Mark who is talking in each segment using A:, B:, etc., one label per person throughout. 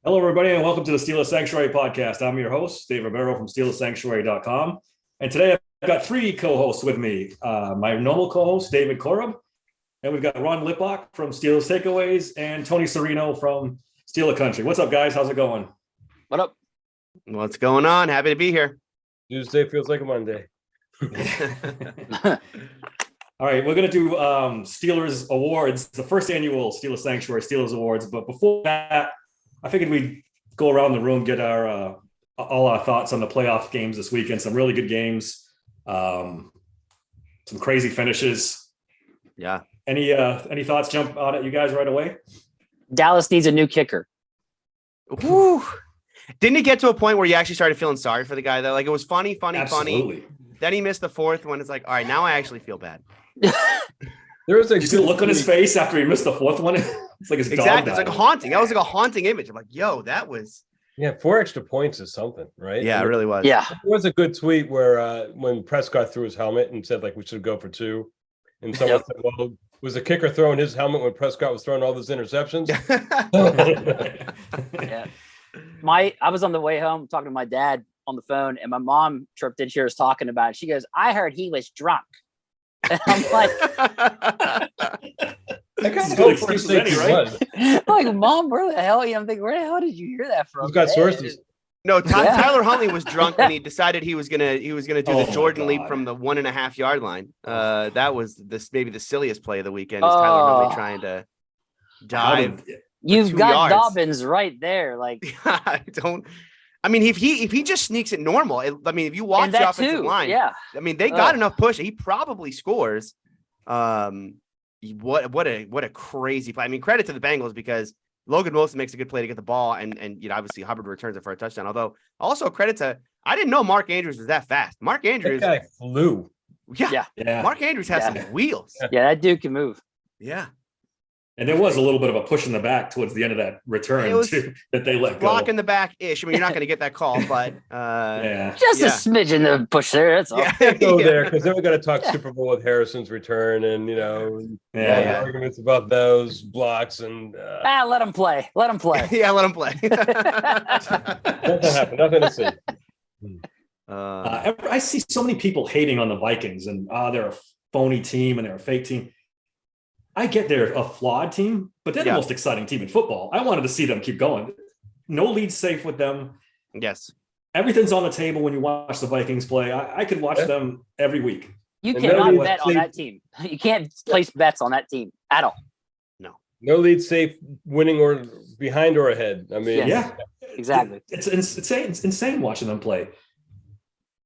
A: Hello, everybody, and welcome to the Steelers Sanctuary podcast. I'm your host, Dave Ribeiro from SteelersSanctuary.com. And today I've got three co-hosts with me. My normal co-host, David Corob, and we've got Ron Lippock from Steelers Takeaways and Tony Serino from Steeler Country. What's up, guys? How's it going?
B: What up?
C: What's going on? Happy to be here.
D: Tuesday feels like a Monday.
A: All right, we're going to do Steelers Awards, the first annual Steelers Sanctuary Steelers Awards. But before that, I figured we'd go around the room, get our all our thoughts on the playoff games this weekend. Some really good games, some crazy finishes.
C: Yeah.
A: Any thoughts jump out at you guys right away?
B: Dallas needs a new kicker.
C: Whew. Didn't it get to a point where you actually started feeling sorry for the guy, though? Like, it was funny.
A: Absolutely.
C: Then he missed the fourth one. It's like, all right, now I actually feel bad.
D: There was a
A: you see the look on his face after he missed the fourth one. It's like his dog
C: exactly. It's
A: died.
C: like a haunting. That was like a haunting image. I'm like, yo, that was
D: 4 extra points is something, right?
C: yeah, it really was.
B: Yeah.
D: There was a good tweet where when Prescott threw his helmet and said like we should go for 2, and someone said, "Well, was the kicker throwing his helmet when Prescott was throwing all those interceptions?"
B: Yeah. I was on the way home talking to my dad on the phone, and my mom chirped in. She was talking about it. She goes, "I heard he was drunk." And I'm like,
D: I got
A: Good excuse already, right?
B: like, Mom, where the hell? I'm thinking, where the hell did you hear that from?
D: He's got sources.
C: No,
B: Yeah.
C: Tyler Huntley was drunk when he decided he was gonna do
A: Oh
C: the
A: my
C: Jordan leap
A: God.
C: from the 1.5 yard line. That was maybe the silliest play of the weekend. Is Tyler Huntley trying to dive?
B: You've
C: 2
B: got
C: yards.
B: Dobbins right there. Like,
C: I mean, if he just sneaks it normal, if you watch
B: and
C: the
B: that
C: offensive
B: too.
C: line,
B: Yeah.
C: I mean, they got enough push. He probably scores. What a crazy play. I mean, credit to the Bengals because Logan Wilson makes a good play to get the ball, and obviously Hubbard returns it for a touchdown. Although also credit to I didn't know Mark Andrews was that fast. Mark
D: That
C: Andrews,
D: guy flew.
C: yeah.
A: Yeah.
C: Mark Andrews has some wheels.
B: Yeah, that dude can move.
C: Yeah,
A: And there was a little bit of a push in the back towards the end of that return
C: It was
A: too, that they let go.
C: block in the back ish. I mean, you're not going to get that call, but
A: Yeah.
B: Just
C: Yeah.
B: a smidgen of push there. That's all.
D: Can't go
C: Yeah.
D: there because then we got to talk Super Bowl with Harrison's return and
A: Yeah.
D: arguments about those blocks and
B: Let him play. Let him play.
C: yeah, let him play.
D: nothing happened. Nothing to see.
A: I see so many people hating on the Vikings and they're a phony team and they're a fake team. I get they're a flawed team, but they're the most exciting team in football. I wanted to see them keep going. No lead safe with them.
C: Yes.
A: Everything's on the table when you watch the Vikings play. I could watch them every week.
B: You
D: And
B: cannot
D: then
B: bet on that team. You can't place bets on that team at all.
D: No lead safe, winning or behind or ahead. I mean,
A: Yeah,
B: Exactly.
A: It's insane watching them play.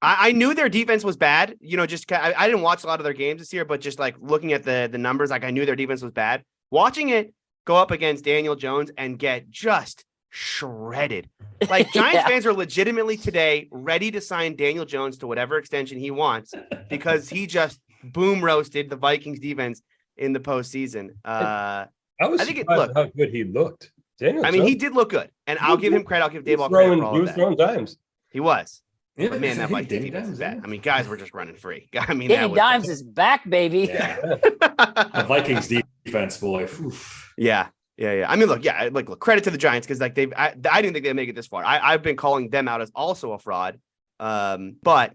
C: I knew their defense was bad. I didn't watch a lot of their games this year, but just like looking at the numbers, like I knew their defense was bad. Watching it go up against Daniel Jones and get just shredded. Like Giants fans are legitimately today ready to sign Daniel Jones to whatever extension he wants because he just boom roasted the Vikings defense in the postseason.
D: I was
C: I think
D: surprised how good he looked. Daniel
C: I mean,
D: Jones,
C: he did look good, and I'll give him credit. I'll give Dave all
D: throwing,
C: credit for all
D: he
C: of
D: was
C: that.
D: throwing dimes.
C: He was.
A: Yeah,
C: But man, that
A: hey,
C: Vikings
A: Danny
C: defense is
A: Dimes,
C: bad. I mean, guys were just running free. I mean,
B: Danny Dimes is back, baby.
A: Yeah. The Vikings defense, boy. Oof.
C: Yeah. I mean, look, credit to the Giants because like I didn't think they'd make it this far. I've been calling them out as also a fraud. But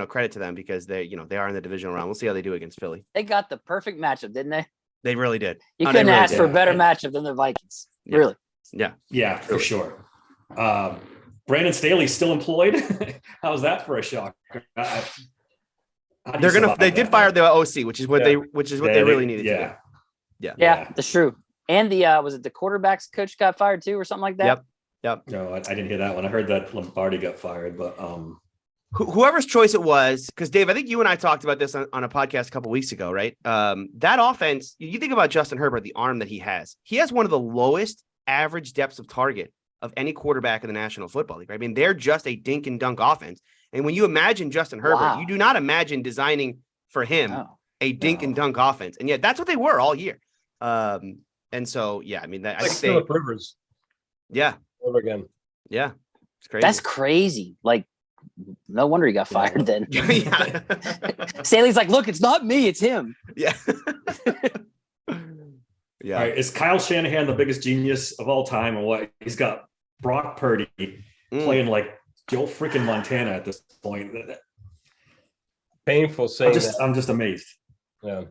C: credit to them because they are in the divisional round. We'll see how they do against Philly.
B: They got the perfect matchup, didn't they?
C: They really did.
B: You
C: They
B: couldn't
C: really
B: ask
C: did.
B: for a better matchup than the Vikings.
C: Yeah.
B: Really.
A: Yeah, for sure. Brandon Staley's still employed. How's that for a shock?
C: They did fire the OC, which is what they really needed to do.
B: Yeah, that's true. And the was it the quarterback's coach got fired too or something like that?
C: Yep.
A: No, I didn't hear that one. I heard that Lombardi got fired, but
C: Whoever's choice it was, because Dave, I think you and I talked about this on a podcast a couple weeks ago, right? That offense, you think about Justin Herbert, the arm that he has one of the lowest average depths of target of any quarterback in the National Football League. Right? I mean, they're just a dink and dunk offense. And when you imagine Justin Herbert, you do not imagine designing for him a dink and dunk offense. And yet that's what they were all year. And so, I mean, I think
D: Philip Rivers.
C: Yeah.
D: Over again.
C: Yeah. It's crazy.
B: That's crazy. Like, no wonder he got fired then.
C: Yeah.
B: Staley's like, look, it's not me, it's him.
C: Yeah.
A: All right, is Kyle Shanahan the biggest genius of all time, or what? He's got Brock Purdy playing like Joe freaking Montana at this point.
D: Painful saying that.
A: I'm just amazed.
D: Yeah.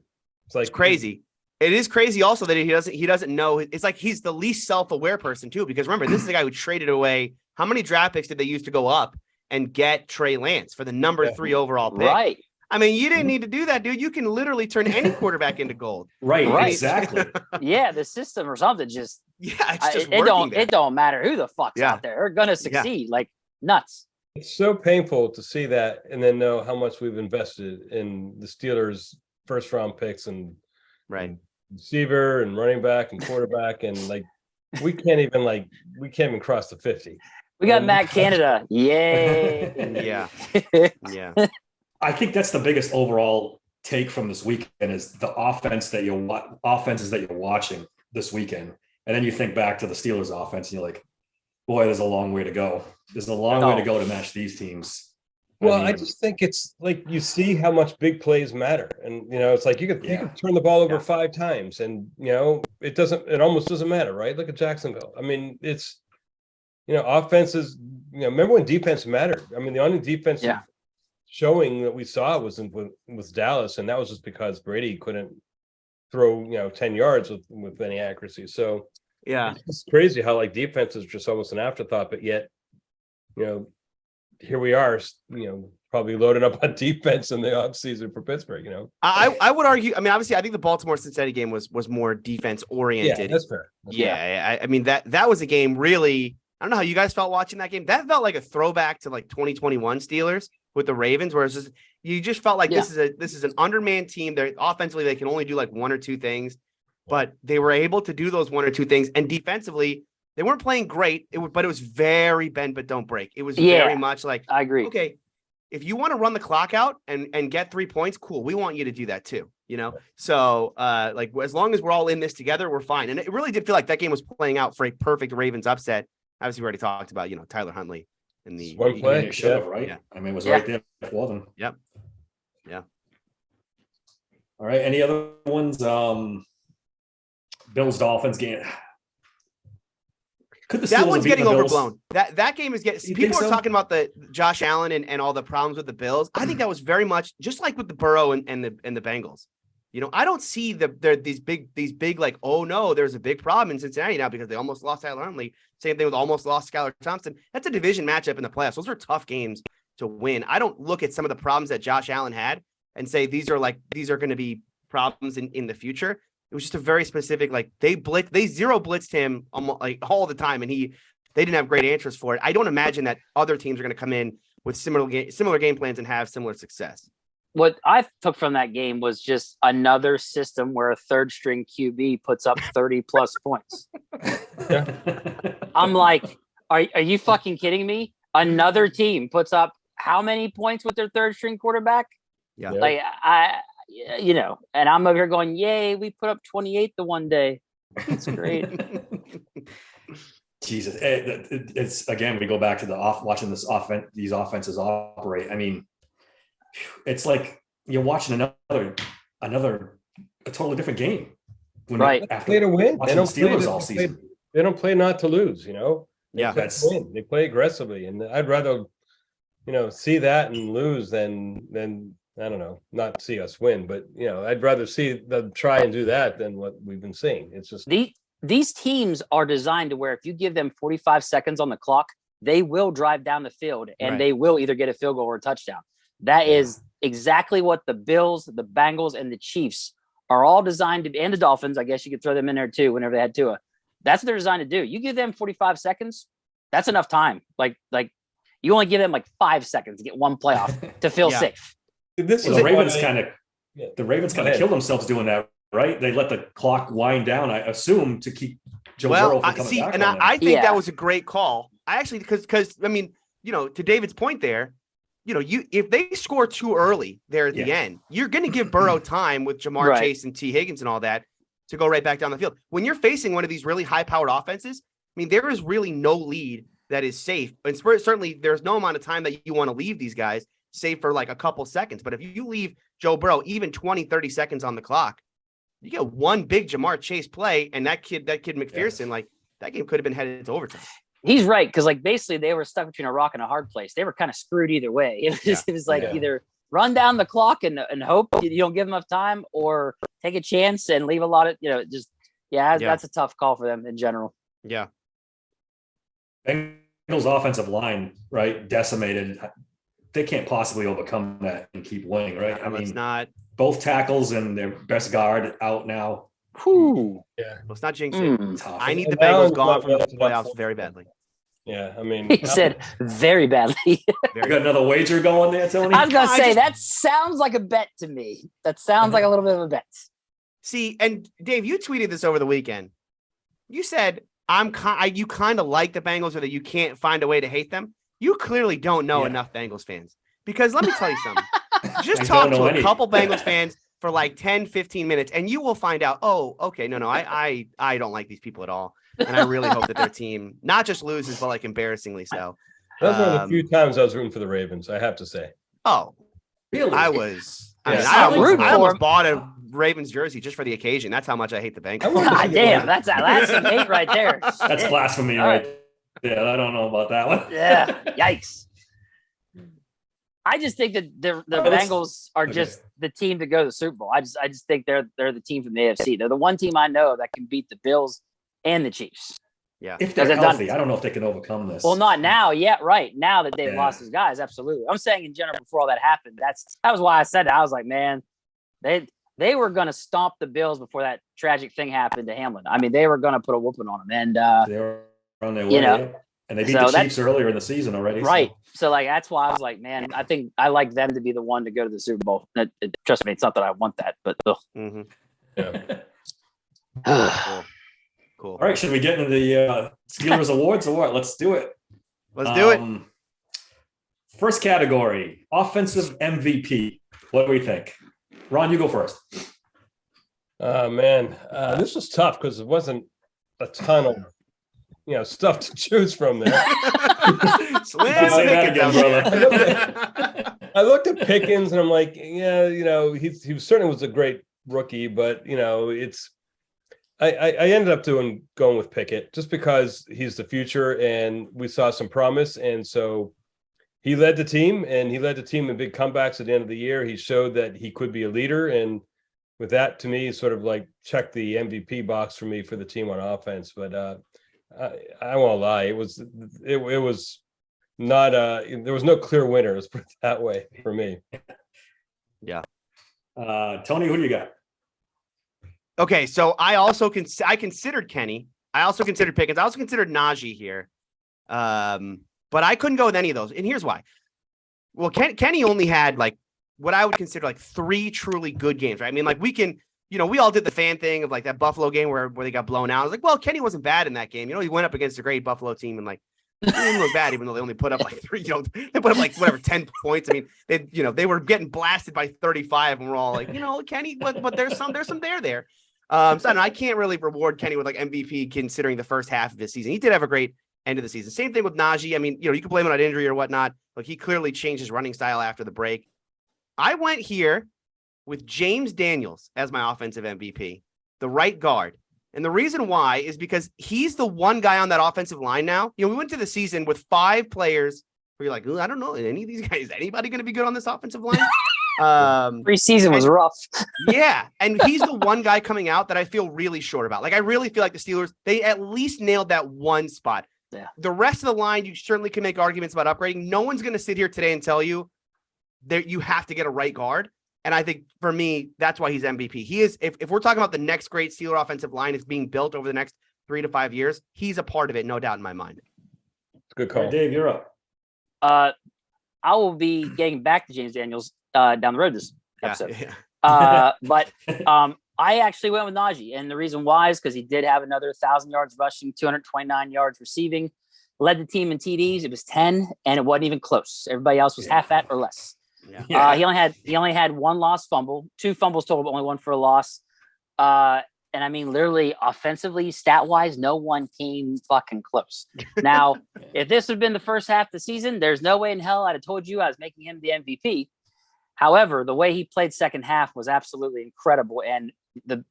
C: It's crazy. It is crazy also that he doesn't know. It's like he's the least self-aware person too, because remember, this is the guy who traded away. How many draft picks did they use to go up and get Trey Lance for the number 3 overall pick?
B: Right.
C: I mean, you didn't need to do that, dude. You can literally turn any quarterback into gold.
A: Right.
B: Right.
A: Exactly.
B: Yeah, the system or something just
C: it's just
B: it don't matter who the fuck's out there. They're gonna succeed like nuts.
D: It's so painful to see that and then know how much we've invested in the Steelers' first round picks and receiver and running back and quarterback, and like we can't even cross the 50.
B: We got Matt Canada. Yay.
C: Yeah.
A: I think that's the biggest overall take from this weekend is the offenses that you're watching this weekend. And then you think back to the Steelers offense and you're like, boy, there's a long way to go. There's a long way to go to match these teams.
D: Well, I just think it's like you see how much big plays matter. And, it's like you could turn the ball over 5 times and, it almost doesn't matter, right? Look at Jacksonville. I mean, it's, offenses, remember when defense mattered? I mean, the only defense showing that we saw was with Dallas, and that was just because Brady couldn't throw 10 yards with any accuracy. So it's crazy how like defense is just almost an afterthought, but yet here we are probably loaded up on defense in the offseason for Pittsburgh.
C: I would argue, I mean, obviously I think the Baltimore Cincinnati game was more defense oriented.
D: Yeah, that's fair.
C: I mean that was a game really. I don't know how you guys felt watching that game. That felt like a throwback to like 2021 Steelers with the Ravens, where you just felt like this is an undermanned team. They're offensively, they can only do like 1 or 2 things, but they were able to do those 1 or 2 things. And defensively, they weren't playing great. But it was very bend but don't break. It was very much like,
B: I agree.
C: Okay, if you want to run the clock out and get 3 points, cool. We want you to do that too. So like as long as we're all in this together, we're fine. And it really did feel like that game was playing out for a perfect Ravens upset. Obviously, we already talked about, Tyler Huntley and the
D: one play.
A: Should have, right? Yeah. I mean, it was right there for them.
C: Yep. Yeah.
A: All right. Any other ones? Bills Dolphins game.
C: That one's getting overblown. That game is getting. People are talking about the Josh Allen and all the problems with the Bills. I think that was very much just like with the Burrow and the Bengals. I don't see these big like, oh no, there's a big problem in Cincinnati now because they almost lost Tyler Huntley. Same thing with almost lost Skylar Thompson. That's a division matchup in the playoffs. Those are tough games to win. I don't look at some of the problems that Josh Allen had and say these are going to be problems in the future. It was just a very specific, like they zero blitzed him almost like all the time, and they didn't have great answers for it. I don't imagine that other teams are going to come in with similar game plans and have similar success.
B: What I took from that game was just another system where a third string QB puts up 30 plus points. I'm like, are you fucking kidding me? Another team puts up how many points with their third string quarterback?
C: Yeah.
B: Like and I'm over here going, yay, we put up 28 the one day. That's great.
A: Jesus. It's again, we go back to watching these offenses operate. I mean, it's like you're watching a totally different game.
B: Right.
D: They play to win. They don't
A: play Steelers all season.
D: They don't play not to lose,
C: Yeah.
D: They play aggressively. And I'd rather, see that and lose than I don't know, not see us win, but I'd rather see them try and do that than what we've been seeing. It's just
B: these teams are designed to where if you give them 45 seconds on the clock, they will drive down the field and they will either get a field goal or a touchdown. That is exactly what the Bills, the Bengals, and the Chiefs are all designed to be, and the Dolphins. I guess you could throw them in there too whenever they had Tua. That's what they're designed to do. You give them 45 seconds, that's enough time. Like you only give them like 5 seconds to get one playoff to feel safe.
A: The Ravens kind of kill themselves doing that, right? They let the clock wind down, I assume, to keep Joe Burrow from coming back.
C: And I think that was a great call. I actually, because I mean, to David's point there, if they score too early there at the end, you're going to give Burrow time with Jamar Chase and T. Higgins and all that to go right back down the field. When you're facing one of these really high-powered offenses, I mean, there is really no lead that is safe. And certainly there's no amount of time that you want to leave these guys, save for like a couple seconds. But if you leave Joe Burrow even 20, 30 seconds on the clock, you get one big Jamar Chase play, and that kid McPherson, like that game could have been headed to overtime.
B: He's right, because like basically they were stuck between a rock and a hard place. They were kind of screwed either way. It was like either run down the clock and hope you don't give enough time, or take a chance and leave a lot of that's a tough call for them in general.
C: Yeah.
A: Bengals offensive line, right, decimated. They can't possibly overcome that and keep winning, right? I mean,
C: it's not
A: both tackles and their best guard out now.
B: Whew.
D: Yeah.
C: let's not jinx it.
A: Tough.
C: I need the
D: And
C: Bengals
D: Allen's
C: gone
D: not
C: from the
D: rested up
C: playoffs
D: for-
C: very badly.
D: Yeah, I mean,
B: He said very badly.
A: You got another wager going there, Tony?
B: I was gonna say that sounds like a bet to me. That sounds like a little bit of a bet.
C: See, and Dave, you tweeted this over the weekend. You said you kind of like the Bengals, or that you can't find a way to hate them. You clearly don't know enough Bengals fans, because let me tell you something. Just talk to a couple Bengals fans for like 10, 15 minutes, and you will find out, oh, okay, no, I don't like these people at all. And I really hope that their team not just loses, but like embarrassingly so.
D: that was one of the few times I was rooting for the Ravens, I have to say.
C: Oh,
A: Really?
C: I was. I
A: Yeah,
C: mean,
A: solid
C: I almost bought a Ravens jersey just for the occasion. That's how much I hate the Bengals.
B: God damn, that's some hate right there.
A: That's
B: Shit.
A: blasphemy,
B: All
A: right? Yeah, I don't know about that one.
B: Yeah, yikes. I just think that the Bengals are just the team to go to the Super Bowl. I just think they're the team from the AFC. They're the one team I know that can beat the Bills and the Chiefs.
C: Yeah.
A: If they're
B: They've
A: healthy,
B: done-
A: I don't know if they can overcome this.
B: Well, not now. Yeah, right. Now that they've
A: Yeah.
B: lost his guys, absolutely. I'm saying in general before all that happened. That was why I said it. I was like, man, they were gonna stomp the Bills before that tragic thing happened to Hamlin. I mean, they were gonna put a whooping on them. And
A: They were on their way.
B: you know,
A: yeah. And they beat
B: so
A: the
B: that-
A: Chiefs earlier in the season already.
B: right. So like that's why I was like, man, I think I like them to be the one to go to the Super Bowl. Trust me, it's not that I want that, but
C: Mm-hmm.
D: Yeah.
C: Cool.
A: All right, should we get into the Steelers awards or what? Let's do it.
C: Let's do it.
A: First category, offensive MVP. What do we think? Ron, you go first.
D: Man, this was tough because it wasn't a ton of stuff to choose from there.
C: Slim
A: say that
C: pickings
A: again,
C: out
A: brother.
C: there.
D: I looked at Pickens and I'm like, yeah, he certainly was a great rookie, but it's I ended up going with Pickett just because he's the future and we saw some promise, and so he led the team in big comebacks at the end of the year. He showed that he could be a leader, and with that, to me, sort of like checked the MVP box for me for the team on offense. But I won't lie, it was not there was no clear winner. Let's put it that way for me.
C: Yeah.
A: Tony, who do you got?
C: Okay, so I considered Kenny. I also considered Pickens. I also considered Najee here. But I couldn't go with any of those. And here's why. Well, Kenny only had like what I would consider like 3 truly good games, right? I mean, like we all did the fan thing of like that Buffalo game where they got blown out. I was like, well, Kenny wasn't bad in that game. He went up against a great Buffalo team and like they didn't look bad, even though they only put up like 3, they put up like whatever, 10 points. I mean, they were getting blasted by 35 and we're all like, Kenny, but there's some there. So I don't know, I can't really reward Kenny with like MVP considering the first half of his season. He did have a great end of the season. Same thing with Najee. I mean, you can blame it on injury or whatnot. Like he clearly changed his running style after the break. I went here with James Daniels as my offensive MVP, the right guard. And the reason why is because he's the one guy on that offensive line now. We went to the season with 5 players where you're like, I don't know, any of these guys, is anybody going to be good on this offensive line?
B: preseason was rough.
C: Yeah. And he's the one guy coming out that I feel really short about. Like, I really feel like the Steelers, they at least nailed that one spot.
B: Yeah.
C: The rest of the line, you certainly can make arguments about upgrading. No one's going to sit here today and tell you that you have to get a right guard. And I think for me, that's why he's MVP. He is, if we're talking about the next great Steeler offensive line is being built over the next 3 to 5 years, he's a part of it, no doubt in my mind.
D: Good
A: All
D: call.
A: right, Dave, you're up.
B: I will be getting back to James Daniels down the road this episode.
C: Yeah.
B: But I actually went with Najee, and the reason why is because he did have another 1,000 yards rushing, 229 yards receiving, led the team in TDs. It was 10, and it wasn't even close. Everybody else was half that or less.
C: Yeah.
B: He only had 1 lost fumble, 2 fumbles total, but only 1 for a loss. And I mean, literally, offensively, stat wise, no one came fucking close. Now, if this had been the first half of the season, there's no way in hell I'd have told you I was making him the MVP. However, the way he played second half was absolutely incredible, and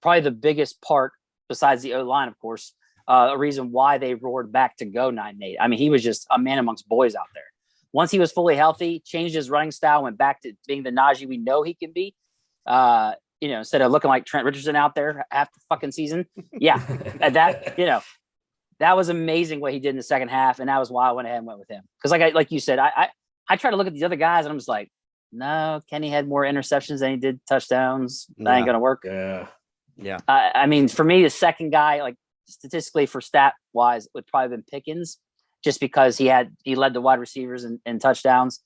B: probably the biggest part, besides the O-line, of course, a reason why they roared back to go 9-8. I mean, he was just a man amongst boys out there. Once he was fully healthy, changed his running style, went back to being the Najee we know he can be. Instead of looking like Trent Richardson out there half the fucking season. Yeah, that was amazing what he did in the second half, and that was why I went ahead and went with him. Because like you said, I try to look at these other guys, and I'm just like, no, Kenny had more interceptions than he did touchdowns. That ain't gonna work.
C: Yeah.
B: I mean, for me, the second guy, like statistically for stat wise, would probably been Pickens, just because he led the wide receivers in touchdowns.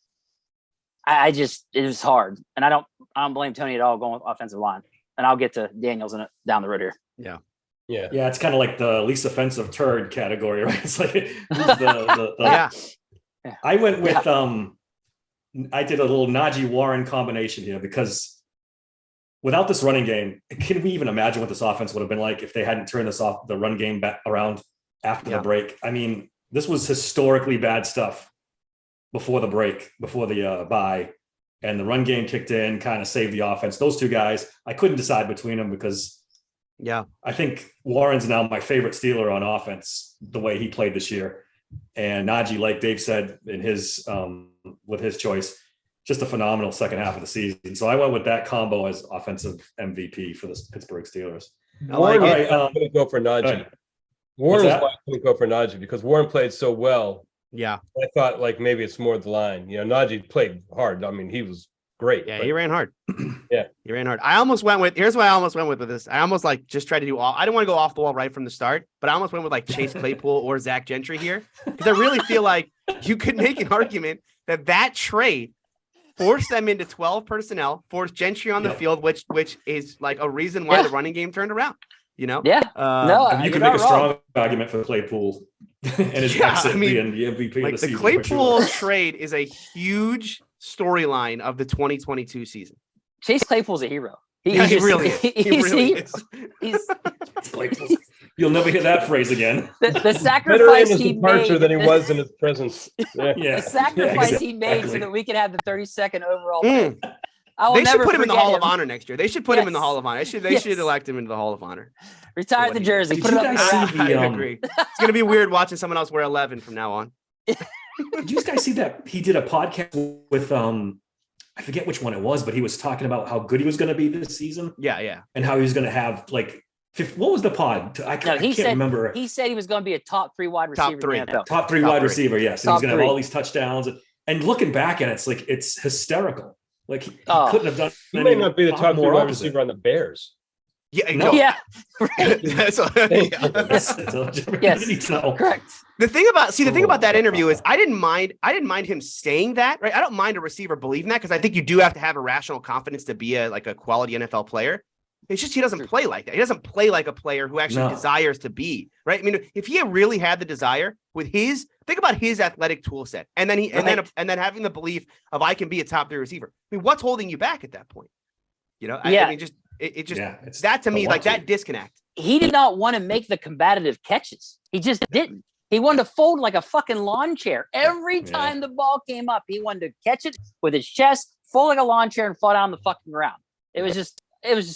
B: It was hard, and I don't blame Tony at all going with offensive line. And I'll get to Daniels down the road here.
C: Yeah.
A: It's kind of like the least offensive turd category, right? It's like
C: Yeah.
A: I went with I did a little Najee Warren combination here, because without this running game, can we even imagine what this offense would have been like if they hadn't turned the run game back around after the break? I mean, this was historically bad stuff before the break, before the bye, and the run game kicked in, kind of saved the offense. Those two guys, I couldn't decide between them, because I think Warren's now my favorite Steeler on offense, the way he played this year. And Najee, like Dave said in his with his choice, just a phenomenal second half of the season. So I went with that combo as offensive MVP for the Pittsburgh Steelers.
D: Warren going to go for Najee. Warren was going to go for Najee because Warren played so well.
C: Yeah.
D: I thought like maybe it's more the line. Najee played hard. I mean, he was great.
C: Yeah, he ran hard.
D: He
C: ran hard. I almost went with, here's what I almost went with this. I almost just tried to do I didn't want to go off the wall right from the start, but I almost went with like Chase Claypool or Zach Gentry here, because I really feel like you could make an argument that trade forced them into 12 personnel, forced Gentry on the field, which is like a reason why the running game turned around.
A: You can make a strong argument for Claypool and his exit being the MVP
C: like
A: of the season.
C: The Claypool trade is a huge storyline of the 2022 season.
B: Chase Claypool's a hero.
C: He really is.
B: He's
A: You'll never hear that phrase again.
B: The sacrifice he made
D: than he was in his presence.
B: The sacrifice he made so that we could have the 32nd overall pick.
C: They should put him in the Hall of Honor next year. They should put him in the Hall of Honor. They should elect him into the Hall of Honor.
B: Retire the jersey. Put it up.
C: I agree. It's going to be weird watching someone else wear 11 from now on.
A: Did you guys see that he did a podcast with I forget which one it was, but he was talking about how good he was going to be this season.
C: Yeah.
A: And how he was going to have like what was the pod? I can't remember.
B: He said he was going to be a top 3 wide receiver.
A: Top three wide receiver. Yes, and he's going to have all these touchdowns. And looking back at it, it's like it's hysterical. Like he couldn't have done.
D: He may not be the top 3 wide receiver on the Bears.
C: Yeah,
B: right.
C: Yes.
B: Correct.
C: The thing about that interview is I didn't mind him saying that, right? I don't mind a receiver believing that, because I think you do have to have a rational confidence to be a quality NFL player. It's just he doesn't play like that. He doesn't play like a player who actually desires to be, right? I mean, if he really had the desire with think about his athletic tool set, and then and then having the belief of I can be a top 3 receiver. I mean, what's holding you back at that point? I mean, that to me, like that disconnect.
B: He did not want to make the combative catches. He just didn't. He wanted to fold like a fucking lawn chair. Every time the ball came up, he wanted to catch it with his chest, fold like a lawn chair, and fall down the fucking ground. It was just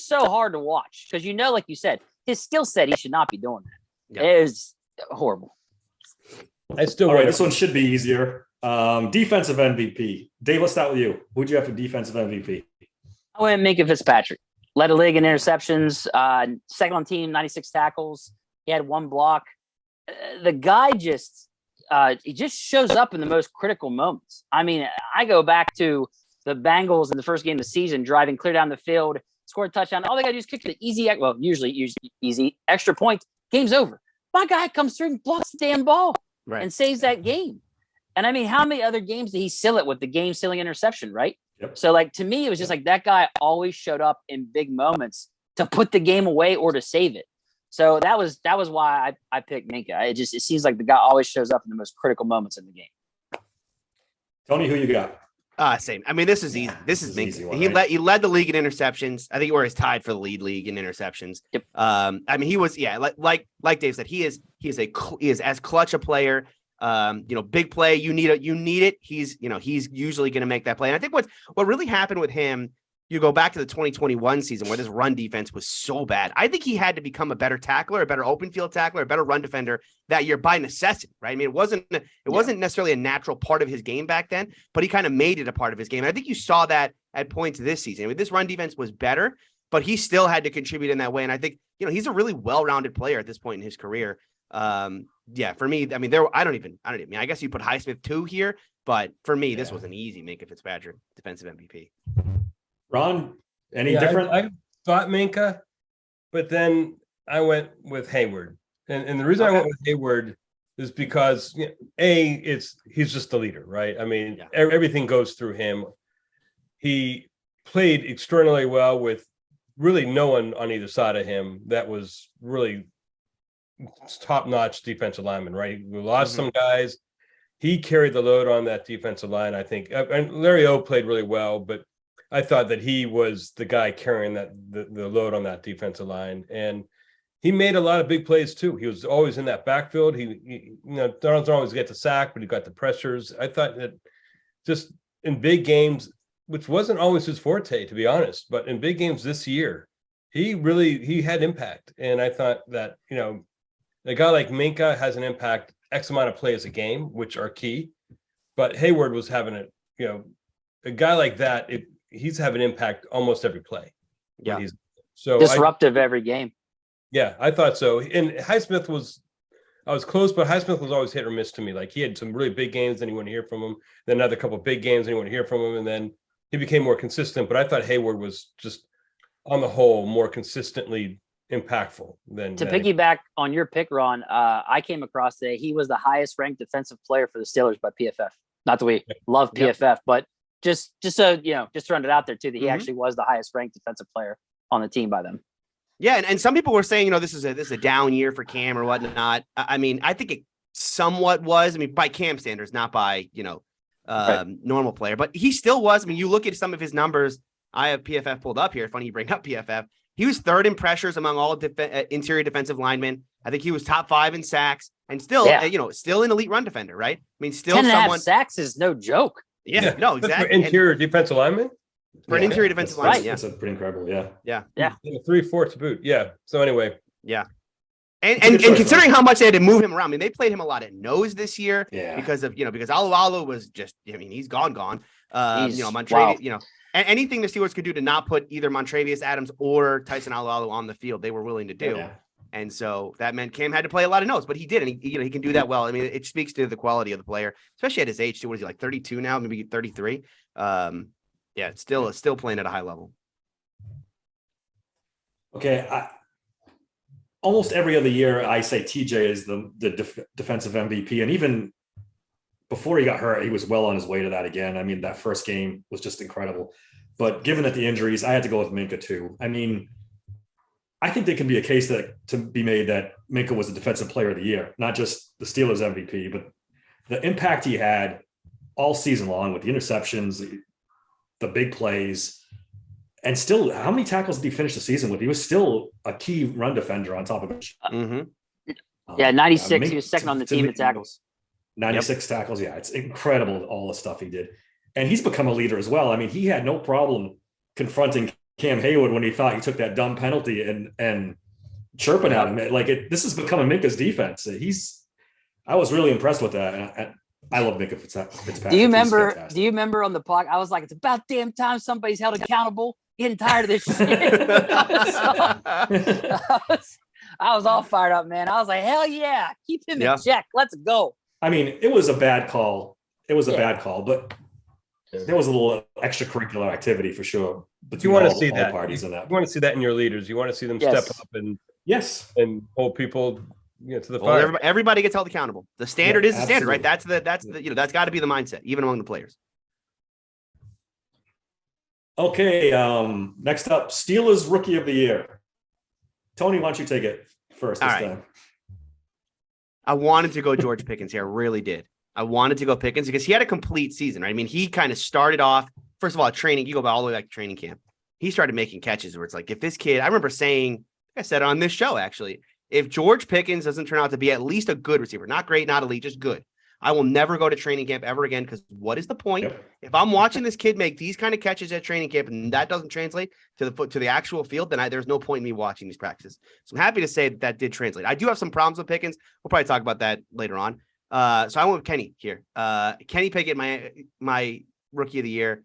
B: so hard to watch, because like you said, his skill set, he should not be doing that. It is horrible.
A: This one should be easier. Defensive MVP. Dave, let's start with you. Who'd you have for defensive MVP?
B: I went Minka Fitzpatrick. Led the league in interceptions, second on team, 96 tackles. He had 1 block. The guy he just shows up in the most critical moments. I mean, I go back to the Bengals in the first game of the season, driving clear down the field, scored a touchdown. All they got to do is kick the usually easy extra point. Game's over. My guy comes through and blocks the damn ball and saves that game. And I mean, how many other games did he seal it with the game-sealing interception, right?
A: Yep.
B: So, like, to me, it was just like that guy always showed up in big moments to put the game away or to save it. So that was why I picked Minka. It seems like the guy always shows up in the most critical moments in the game.
A: Tony, who you got?
C: Same. I mean, this is easy. This is Minka. He led the league in interceptions. I think he's tied for the league in interceptions.
B: Yep.
C: I mean, he was like Dave said, he is as clutch a player. Big play. You need it. He's usually going to make that play. And I think what really happened with him you go back to the 2021 season where this run defense was so bad. I think he had to become a better tackler, a better open field tackler, a better run defender that year by necessity, right? I mean, it wasn't necessarily a natural part of his game back then, but he kind of made it a part of his game. And I think you saw that at points this season. I mean, this run defense was better, but he still had to contribute in that way. And I think, he's a really well-rounded player at this point in his career. For me, I mean, I guess you put Highsmith 2 here, but for me, this was an easy Minkah Fitzpatrick defensive MVP.
A: Ron, any different?
D: I thought Minkah, but then I went with Hayward. And the reason I went with Hayward is because he's just the leader, right? I mean, everything goes through him. He played extraordinarily well with really no one on either side of him that was really top-notch defensive lineman, right? We lost some guys. He carried the load on that defensive line, I think. And Larry O played really well, but I thought that he was the guy carrying the load on that defensive line. And he made a lot of big plays too. He was always in that backfield. He doesn't always get the sack, but he got the pressures. I thought that just in big games, which wasn't always his forte, to be honest, but in big games this year, he had impact. And I thought that, a guy like Minkah has an impact X amount of plays a game, which are key. But Hayward was having a guy like that, he's having impact almost every play.
C: Yeah.
B: So disruptive every game.
D: Yeah, I thought so. And Highsmith I was close, but Highsmith was always hit or miss to me. Like he had some really big games, then you want to hear from him. Then another couple of big games, and you want to hear from him. And then he became more consistent. But I thought Hayward was just, on the whole, more consistently impactful than.
B: To piggyback on your pick, Ron, I came across that he was the highest ranked defensive player for the Steelers by PFF. Not that we love PFF, but just so just throwing it out there too, that he actually was the highest ranked defensive player on the team by them.
C: Yeah, and some people were saying, this is a down year for Cam or whatnot. I mean, I think it somewhat was. I mean, by Cam standards, not by normal player, but he still was. I mean, you look at some of his numbers. I have PFF pulled up here. Funny you bring up PFF. He was third in pressures among all interior defensive linemen. I think he was top 5 in sacks, and still, still an elite run defender, right? I mean, still
B: 10.5 sacks is no joke.
C: Yeah, no, exactly.
D: For interior defensive lineman?
C: For an interior defensive lineman,
A: That's pretty incredible, yeah.
D: 3/4 to boot, yeah. So anyway.
C: Yeah. And considering how much they had to move him around, I mean, they played him a lot at nose this year because Alualu was just, he's gone. Montravius, and anything the Steelers could do to not put either Montravius Adams or Tyson Alualu on the field, they were willing to do. Yeah. And so that meant Cam had to play a lot of nose, but he did. And he can do that well. I mean, it speaks to the quality of the player, especially at his age too. What is he, like 32 now, maybe 33? It's still playing at a high level.
A: Okay. Almost every other year, I say TJ is the defensive MVP. And even before he got hurt, he was well on his way to that again. I mean, that first game was just incredible. But given that the injuries, I had to go with Minkah too. I mean, I think there can be a case to be made that Minkah was the defensive player of the year, not just the Steelers MVP, but the impact he had all season long with the interceptions, the big plays, and still, how many tackles did he finish the season with? He was still a key run defender on top of it.
B: 96. He was second on the team in tackles.
A: 96 tackles. Yeah, it's incredible all the stuff he did. And he's become a leader as well. I mean, he had no problem confronting Cam Hayward when he thought he took that dumb penalty and chirping at him. This has become a Minkah's defense. I was really impressed with that. And I love Minkah Fitzpatrick.
B: Do you remember on the podcast? I was like, it's about damn time somebody's held accountable. Getting tired of this shit. I was all fired up, man. I was like, hell yeah, keep him in check. Let's go.
A: I mean, it was a bad call. It was a bad call, but there was a little extracurricular activity for sure. But
D: you want to see that
A: parties in that.
D: You want to see that in your leaders. You want to see them step up and hold people to the fire.
C: Everybody gets held accountable. The standard is the standard, right? That's that's got to be the mindset, even among the players.
A: Okay, next up, Steelers Rookie of the Year. Tony, why don't you take it first this time?
C: I wanted to go George Pickens here. I really did. I wanted to go Pickens because he had a complete season, right? I mean, he kind of started off, first of all, training. You go all the way back to training camp. He started making catches where it's like, if this kid, I remember saying, I said on this show, actually, if George Pickens doesn't turn out to be at least a good receiver, not great, not elite, just good, I will never go to training camp ever again because what is the point?
A: Yep.
C: If I'm watching this kid make these kind of catches at training camp and that doesn't translate to the actual field, then there's no point in me watching these practices. So I'm happy to say that did translate. I do have some problems with Pickens. We'll probably talk about that later on. So I went with Kenny here. Kenny Pickett, my rookie of the year.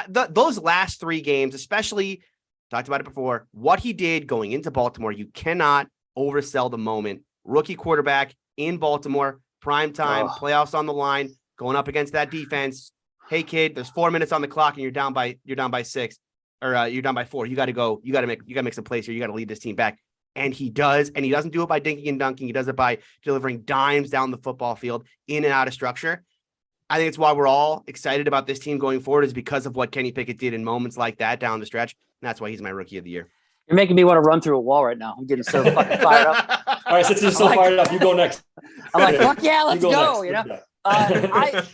C: Those last 3 games, especially talked about it before, what he did going into Baltimore, you cannot oversell the moment. Rookie quarterback in Baltimore, prime time, playoffs on the line, going up against that defense. Hey kid, there's 4 minutes on the clock and you're down by 6 or you're down by 4. You got to go. You got to make some plays here. You got to lead this team back. And he does, and he doesn't do it by dinking and dunking. He does it by delivering dimes down the football field in and out of structure. I think it's why we're all excited about this team going forward is because of what Kenny Pickett did in moments like that down the stretch. And that's why he's my rookie of the year.
B: You're making me want to run through a wall right now. I'm getting so fucking fired up.
A: All right, since you're so fired up, you go next.
B: I'm like, fuck yeah, let's go.
A: Next.
B: You know,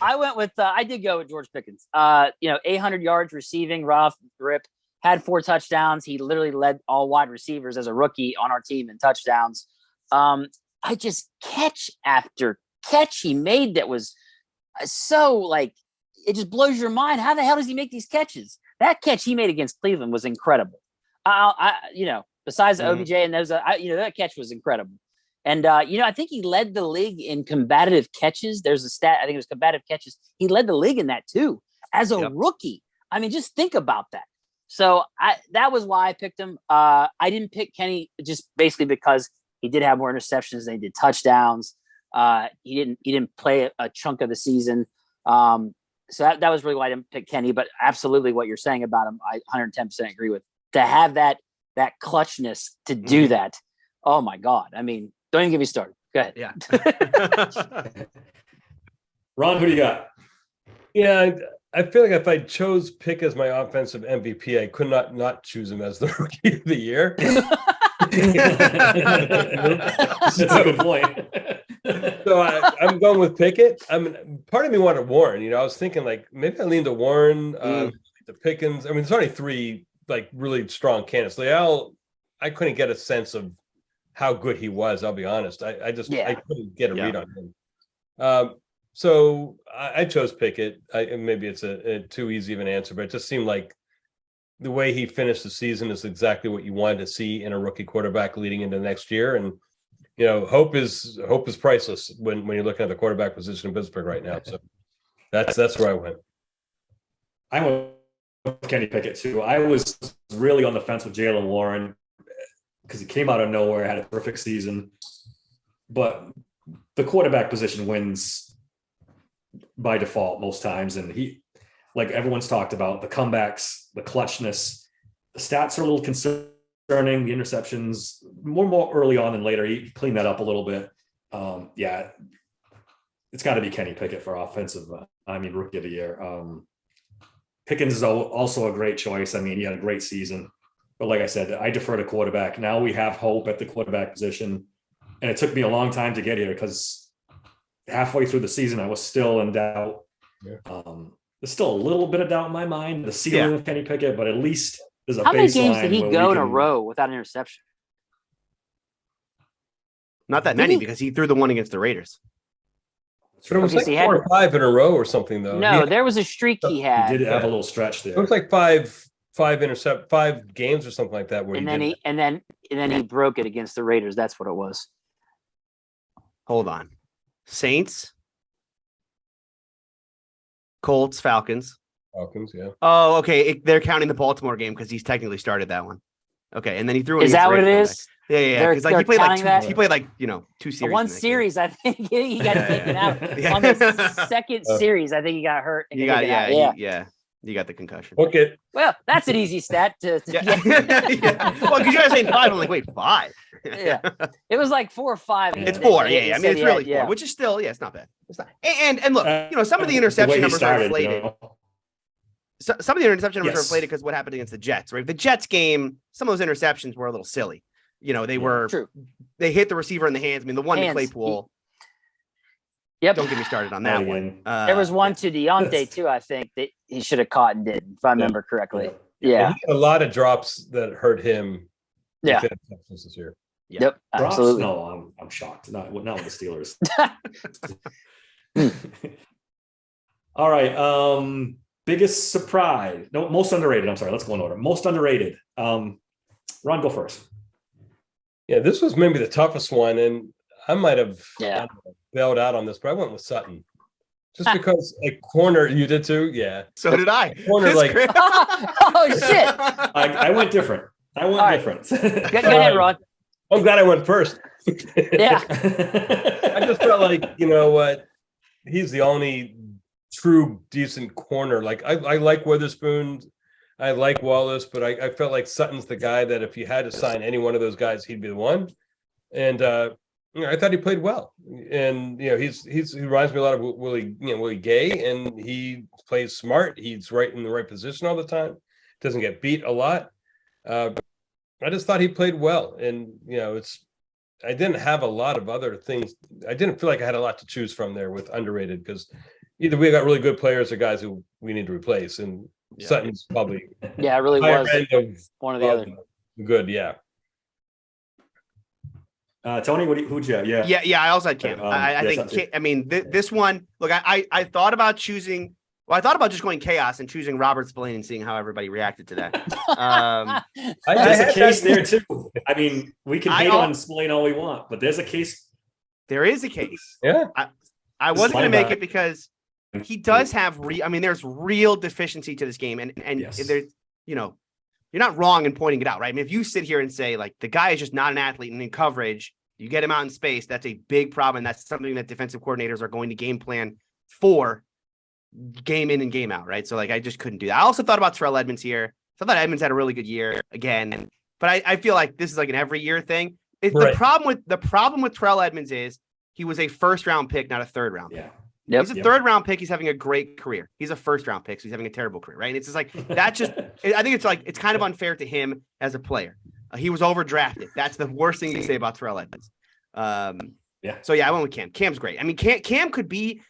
B: I went with, I did go with George Pickens. 800 yards receiving, rough rip, had 4 touchdowns. He literally led all wide receivers as a rookie on our team in touchdowns. I just catch after catch he made that was so like, it just blows your mind. How the hell does he make these catches? That catch he made against Cleveland was incredible. Besides OBJ and those, that catch was incredible. And, I think he led the league in combative catches. There's a stat, I think it was combative catches. He led the league in that too, as a rookie. I mean, just think about that. So that was why I picked him. I didn't pick Kenny just basically because he did have more interceptions than he did touchdowns. He didn't play a chunk of the season. So that was really why I didn't pick Kenny, but absolutely what you're saying about him, I 110% agree with. To have that clutchness to do that. Oh my God. I mean, don't even get me started. Go ahead.
C: Yeah.
A: Ron, who do you got?
D: Yeah, I feel like if I chose Pick as my offensive MVP, I could not choose him as the rookie of the year.
A: That's a good point.
D: So I'm going with Pickett. I mean, part of me wanted Warren. I was thinking like maybe I leaned to Warren, the Pickens. I mean, there's only 3 like really strong candidates. I couldn't get a sense of how good he was. I'll be honest. I couldn't get a read on him. So I chose Pickett. Maybe it's a too easy of an answer, but it just seemed like the way he finished the season is exactly what you wanted to see in a rookie quarterback leading into next year. And hope is priceless when you're looking at the quarterback position in Pittsburgh right now. So that's where I went.
A: I went with Kenny Pickett too. I was really on the fence with Jaylen Warren because he came out of nowhere, had a perfect season, but the quarterback position wins by default most times. And he, like everyone's talked about, the comebacks, the clutchness, the stats are a little concerning. The interceptions more early on than later. He cleaned that up a little bit. It's got to be Kenny Pickett for offensive. Rookie of the year. Pickens is also a great choice. I mean, he had a great season, but like I said, I defer to quarterback. Now we have hope at the quarterback position, and it took me a long time to get here because halfway through the season I was still in doubt. Yeah. There's still a little bit of doubt in my mind. The ceiling of Kenny Pickett, but at least there's a baseline.
B: How many games did he go in a row without an interception?
C: Not that many because he threw the one against the Raiders.
D: But it was like 4 or 5 in a row or something, though.
B: No, there was a streak he had.
A: He did have a little stretch there.
D: It was like 5 games or something like that. Where
B: and then he broke it against the Raiders. That's what it was.
C: Hold on, Saints, Colts, Falcons,
D: yeah.
C: Oh, okay. They're counting the Baltimore game because he's technically started that one. Okay, and then he threw it.
B: Is that what it is?
C: Yeah. Because like he played like 2 series.
B: One series, I think he got taken out on the second series. I think he got hurt.
C: You got the concussion.
D: Okay.
B: Well, that's an easy stat to
C: get. Well, because you guys saying 5, I'm like, wait, 5.
B: Yeah, it was like 4 or 5.
C: It's 4. Yeah. I mean, it's really 4, which is still, it's not bad. It's not. And look, some of the interception numbers are inflated. So, some of the interception numbers are inflated because what happened against the Jets, right? The Jets game, some of those interceptions were a little silly. They hit the receiver in the hands. I mean, the one to Claypool.
B: Yep.
C: Don't get me started on that one.
B: There was one to Deontay too, I think, that he should have caught and didn't, if I remember correctly. Yeah.
D: He had a lot of drops that hurt him.
B: Yeah.
D: This year.
B: Yep. Absolutely.
A: No, I'm shocked. Not with the Steelers. All right. Biggest surprise. No, most underrated. I'm sorry. Let's go in order. Most underrated. Ron, go first.
D: Yeah, this was maybe the toughest one, and I might have bailed out on this, but I went with Sutton. Just because a corner, you did too? Yeah.
C: So did I.
D: Corner, like,
B: Oh, shit.
A: I went different. different.
B: Go ahead, Ron.
D: I'm glad I went first.
B: Yeah.
D: I just felt like, you know what? He's the only true decent corner. Like, I like Witherspoon. I like Wallace, but I felt like Sutton's the guy that if you had to sign any one of those guys, he'd be the one. And, I thought he played well, and he reminds me a lot of Willie Gay, and he plays smart. He's right in the right position all the time. Doesn't get beat a lot. I just thought he played well, and I didn't have a lot of other things. I didn't feel like I had a lot to choose from there with underrated, because either we got really good players or guys who we need to replace, and Sutton's probably
B: it really was one of the other
D: good. Yeah.
A: Tony, who'd you have?
C: Yeah. I also had Cam. I think. I mean, this one. Look, I thought about choosing. Well, I thought about just going chaos and choosing Robert Spillane and seeing how everybody reacted to that.
A: There's a case there too. I mean, we can hate on Spillane all we want, but there's a case.
C: There is a case.
D: Yeah.
C: I wasn't going to make it because he does have. There's real deficiency to this game, and there's you're not wrong in pointing it out, right? I mean, if you sit here and say, like, the guy is just not an athlete, and in coverage, you get him out in space, that's a big problem. And that's something that defensive coordinators are going to game plan for game in and game out, right? So, like, I just couldn't do that. I also thought about Terrell Edmonds here. So I thought Edmonds had a really good year again. But I feel like this is like an every year thing. The problem with Terrell Edmonds is he was a first-round pick, not a third-round pick.
A: Yeah.
B: Yep.
C: He's a third-round pick. He's having a great career. He's a first-round pick, so he's having a terrible career, right? And it's just like that. I think it's kind of unfair to him as a player. He was overdrafted. That's the worst thing you can say about Terrell Edmonds. So I went with Cam. Cam's great. I mean, Cam could be.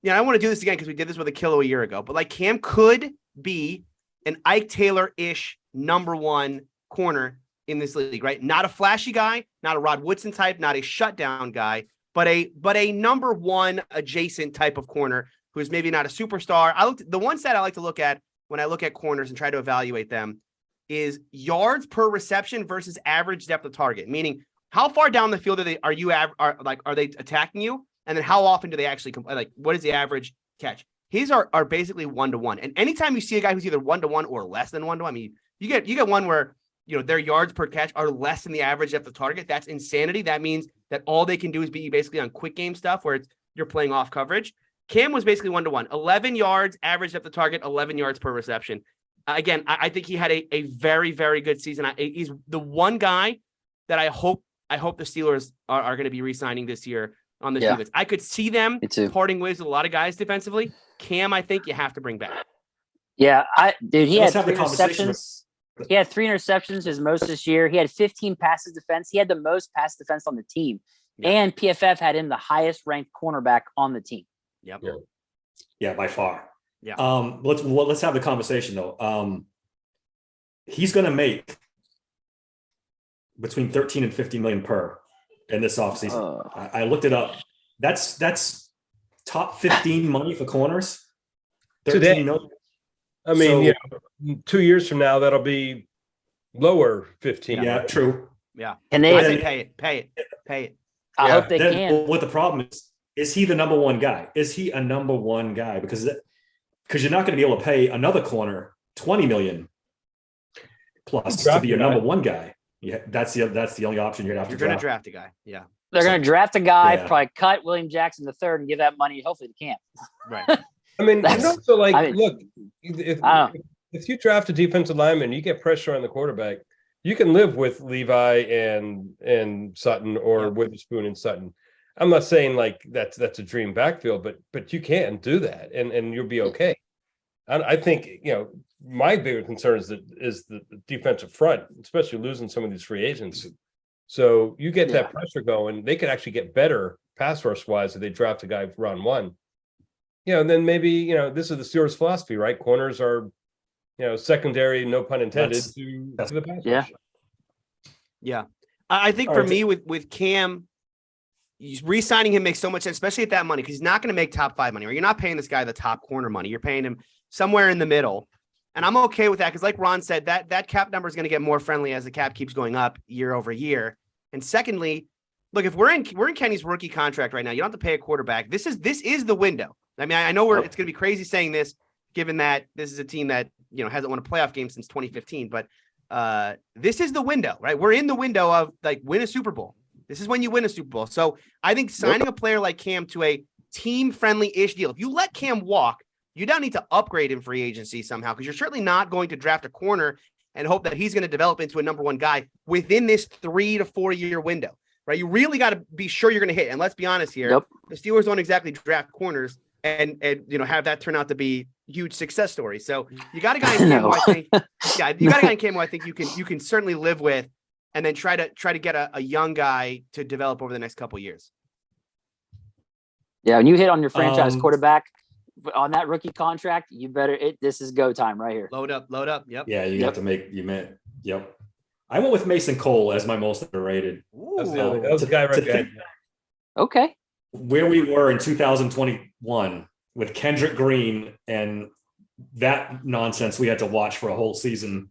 C: I don't want to do this again because we did this with Akilo a year ago. But like Cam could be an Ike Taylor-ish number one corner in this league, right? Not a flashy guy, not a Rod Woodson type, not a shutdown guy. But a number one adjacent type of corner who's maybe not a superstar. The one stat I like to look at when I look at corners and try to evaluate them is yards per reception versus average depth of target. Meaning, how far down the field are they attacking you, and then how often do they actually like what is the average catch? His are basically 1-to-1. And anytime you see a guy who's either 1-to-1 or less than 1-to-1, I mean, you get one where their yards per catch are less than the average depth of target. That's insanity. That means that all they can do is beat you basically on quick game stuff where you're playing off coverage. Cam was basically 1-to-1, 11 yards, average depth of target, 11 yards per reception. Again, I think he had a very, very good season. He's the one guy that I hope the Steelers are going to be re-signing this year on the defense. I could see them parting ways with a lot of guys defensively. Cam, I think you have to bring back.
B: Yeah, he had 3 interceptions. He had 3 interceptions, his most this year. He had 15 passes defense. He had the most pass defense on the team. Yeah. And PFF had him the highest ranked cornerback on the team.
C: Yep.
A: Yeah, by far.
C: Yeah.
A: Let's have the conversation though. He's going to make between 13 and 15 million per in this offseason. I looked it up. That's top 15 money for corners. 13 million.
D: I mean, 2 years from now, that'll be lower 15.
A: Yeah, true.
C: Yeah.
B: And
C: they pay it.
B: I hope they can.
A: What the problem is he the number one guy? Is he a number one guy? Because you're not going to be able to pay another corner $20 million plus to be your number one guy. Yeah, that's the only option you're going to have to
C: draft. You're going to draft a guy. Yeah.
B: They're going to draft a guy, probably cut William Jackson III and give that money hopefully to Camp.
C: Right.
D: I mean, also look, if you draft a defensive lineman, you get pressure on the quarterback. You can live with Levi and Sutton or Witherspoon and Sutton. I'm not saying like that's a dream backfield, but you can do that and you'll be okay. I think my bigger concern is the defensive front, especially losing some of these free agents. So you get that pressure going, they could actually get better pass rush wise if they draft a guy for round one. And then maybe, this is the Steelers' philosophy, right? Corners are, secondary, no pun intended, to the pass rush.
C: Yeah. I think for me with Cam, re-signing him makes so much sense, especially at that money, because he's not going to make top 5 money, or you're not paying this guy the top corner money. You're paying him somewhere in the middle. And I'm okay with that because, like Ron said, that cap number is going to get more friendly as the cap keeps going up year over year. And secondly, look, if we're in Kenny's rookie contract right now, you don't have to pay a quarterback. This is the window. I mean, I know it's going to be crazy saying this, given that this is a team that hasn't won a playoff game since 2015. But this is the window, right? We're in the window of like win a Super Bowl. This is when you win a Super Bowl. So I think signing a player like Cam to a team-friendly-ish deal. If you let Cam walk, you don't need to upgrade in free agency somehow, because you're certainly not going to draft a corner and hope that he's going to develop into a number 1 guy within this 3 to 4 year window, right? You really got to be sure you're going to hit. And let's be honest here, the Steelers don't exactly draft corners and have that turn out to be huge success stories. So you got a guy in Cam who I think, you got a guy in Cam who I think you can certainly live with, and then try to get a young guy to develop over the next couple of years.
B: Yeah, when you hit on your franchise quarterback on that rookie contract, you better this is go time right here.
C: Load up. Yep.
A: Yeah, you have to make Yep. I went with Mason Cole as my most underrated.
D: That was the guy right there.
B: Okay.
A: Where we were in 2021 with Kendrick Green and that nonsense we had to watch for a whole season.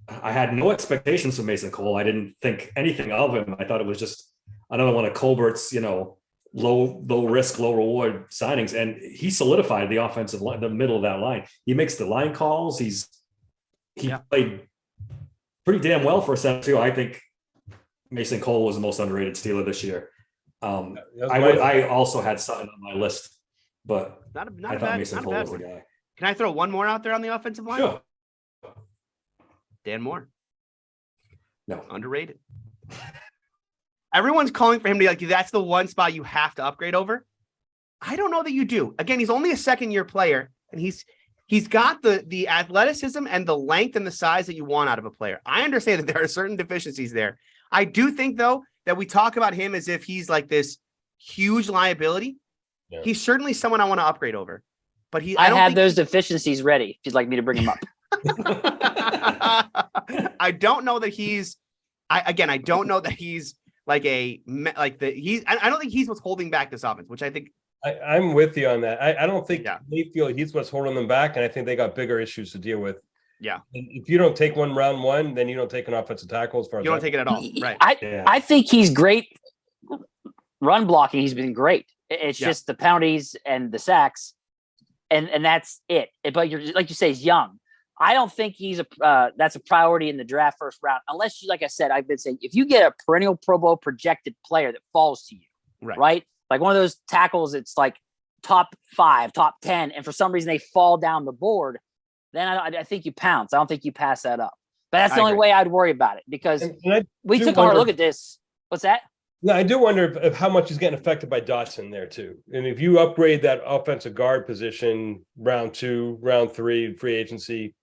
A: I had no expectations from Mason Cole. I didn't think anything of him. I thought it was just another one of Colbert's, low risk, low reward signings. And he solidified the offensive line, the middle of that line. He makes the line calls. He played pretty damn well for a set too. I think Mason Cole was the most underrated Steeler this year. I also had Sutton on my list, but I thought Mason Cole was the guy.
C: Can I throw one more out there on the offensive line?
A: Sure.
C: Dan Moore.
A: No.
C: Underrated. Everyone's calling for him to be like, that's the one spot you have to upgrade over. I don't know that you do. Again, he's only a second-year player, and he's got the athleticism and the length and the size that you want out of a player. I understand that there are certain deficiencies there. I do think, though, that we talk about him as if he's like this huge liability. Yeah. He's certainly someone I want to upgrade over. But
B: I have those deficiencies ready if you'd like me to bring him up.
C: I don't know that he's I don't know that he's I don't think he's what's holding back this offense, which I think
D: I'm with you on that. I don't think they feel he's what's holding them back, and I think they got bigger issues to deal with.
C: Yeah.
D: And if you don't take one round one, then you don't take an offensive tackle as far as
C: you don't take it at all. Right.
B: I think he's great. Run blocking, he's been great. It's just the penalties and the sacks, and that's it. But you're like you say, he's young. I don't think he's that's a priority in the draft first round, unless you, like I said, I've been saying, if you get a perennial Pro Bowl projected player that falls to you, right? Like one of those tackles, it's like top 5, top 10, and for some reason they fall down the board, then I think you pounce. I don't think you pass that up. But that's the only way I'd worry about it, because we took a hard look at this. What's that?
D: No, I do wonder if how much he's getting affected by Dotson there too. And if you upgrade that offensive guard position round 2, round 3, free agency,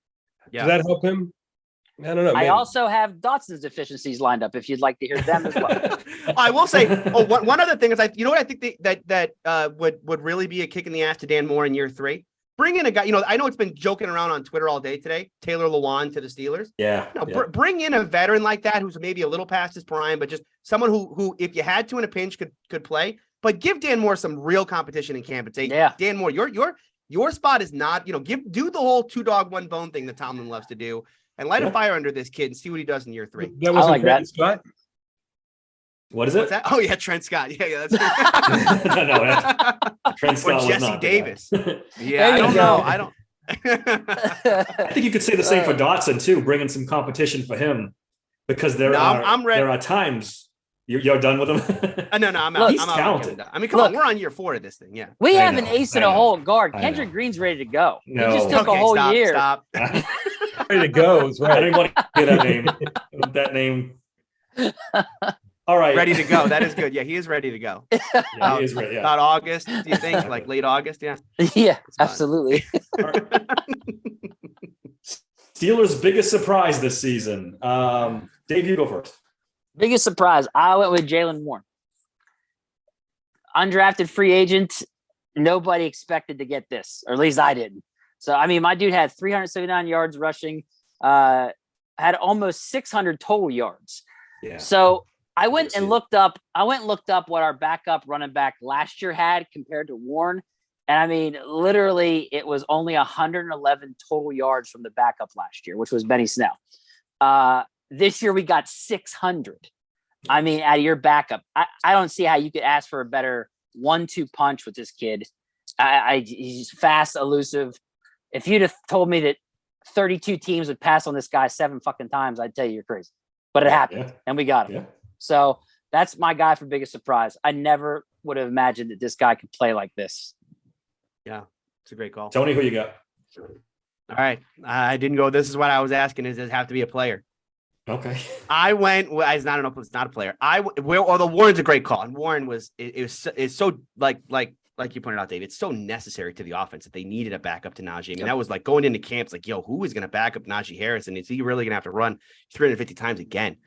D: does that help him? I don't know.
B: I also have Dotson's deficiencies lined up if you'd like to hear them as well.
C: I will say, one other thing is, I think that would really be a kick in the ass to Dan Moore in year 3. Bring in a guy, I know it's been joking around on Twitter all day today, Taylor Lewan to the Steelers.
A: Yeah.
C: Bring in a veteran like that who's maybe a little past his prime, but just someone who if you had to in a pinch could play. But give Dan Moore some real competition in camp and say, Dan Moore, your spot is not, do the whole 2 dog 1 bone thing that Tomlin loves to do, and light a fire under this kid and see what he does in year 3.
D: That was Trent Scott.
A: What is it?
C: What's that? Oh yeah, Trent Scott. Yeah, that's
A: no, Trent Scott
C: or Jesse Davis.
B: Yeah,
C: I don't know. I don't.
A: I think you could say the same for Dotson too, bringing some competition for him, because
C: I'm ready.
A: There are times you're done with him.
C: No, I'm out.
A: He's
C: I'm
A: talented.
C: I mean, come on, we're on year 4 of this thing. Yeah,
B: we have an ace in a hole guard. Kendrick Green's ready to go.
A: No.
B: He just took a whole year.
C: Stop.
D: Ready to go is right.
A: I didn't want to get that name. That name. All right.
C: Ready to go. That is good. Yeah, he is ready to go.
A: Yeah, he is ready. Yeah.
C: About August, do you think? Like late August? Yeah.
B: Yeah, absolutely.
A: Steelers' biggest surprise this season. Dave, you go first.
B: Biggest surprise. I went with Jalen Warren. Undrafted free agent. Nobody expected to get this, or at least I didn't. So, I mean, my dude had 379 yards rushing, had almost 600 total yards.
A: Yeah.
B: So I went and looked up what our backup running back last year had compared to Warren. And I mean, literally, it was only 111 total yards from the backup last year, which was Benny Snell. This year we got 600. I mean, out of your backup, I don't see how you could ask for a better 1-2 punch with this kid. He's fast, elusive. If you'd have told me that 32 teams would pass on this guy 7 fucking times, I'd tell you you're crazy. But it happened, and we got him. Yeah. So that's my guy for biggest surprise. I never would have imagined that this guy could play like this.
C: Yeah, it's a great call.
A: Tony, who you got?
C: All right. I didn't go. This is what I was asking. Does it have to be a player?
A: Okay.
C: I went. I don't know if it's not a player. Although Warren's a great call, and Warren it's so like you pointed out, Dave. It's so necessary to the offense that they needed a backup to Najee. I mean, that was like going into camps, like, yo, who is going to back up Najee Harris, and is he really going to have to run 350 times again?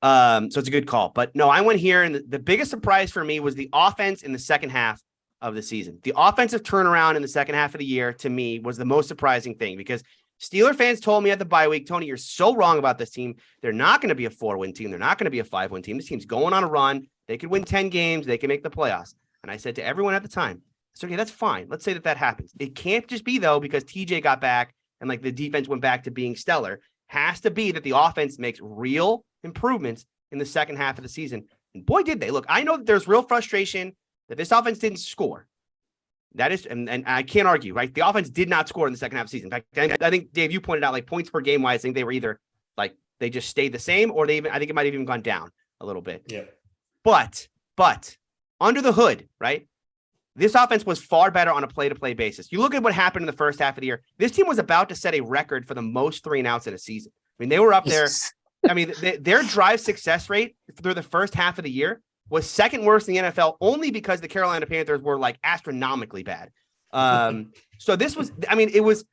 C: So it's a good call. But no, I went here, and the biggest surprise for me was the offense in the second half of the season. The offensive turnaround in the second half of the year, to me, was the most surprising thing, because Steeler fans told me at the bye week, Tony, you're so wrong about this team. They're not going to be a 4-win team. They're not going to be a 5-win team. This team's going on a run. They could win 10 games. They can make the playoffs. And I said to everyone at the time, it's okay, that's fine. Let's say that happens. It can't just be, though, because TJ got back and like the defense went back to being stellar. Has to be that the offense makes real improvements in the second half of the season. And boy, did they. Look, I know that there's real frustration that this offense didn't score. That is, and I can't argue, right? The offense did not score in the second half of the season. In fact, I think, Dave, you pointed out, like, points per game wise, I think they were either like they just stayed the same, or I think it might have even gone down a little bit.
A: Yeah.
C: But under the hood, right? This offense was far better on a play-to-play basis. You look at what happened in the first half of the year. This team was about to set a record for the most 3-and-outs in a season. I mean, they were up there. I mean, their drive success rate through the first half of the year was second worst in the NFL, only because the Carolina Panthers were like astronomically bad. So this was, I mean, it was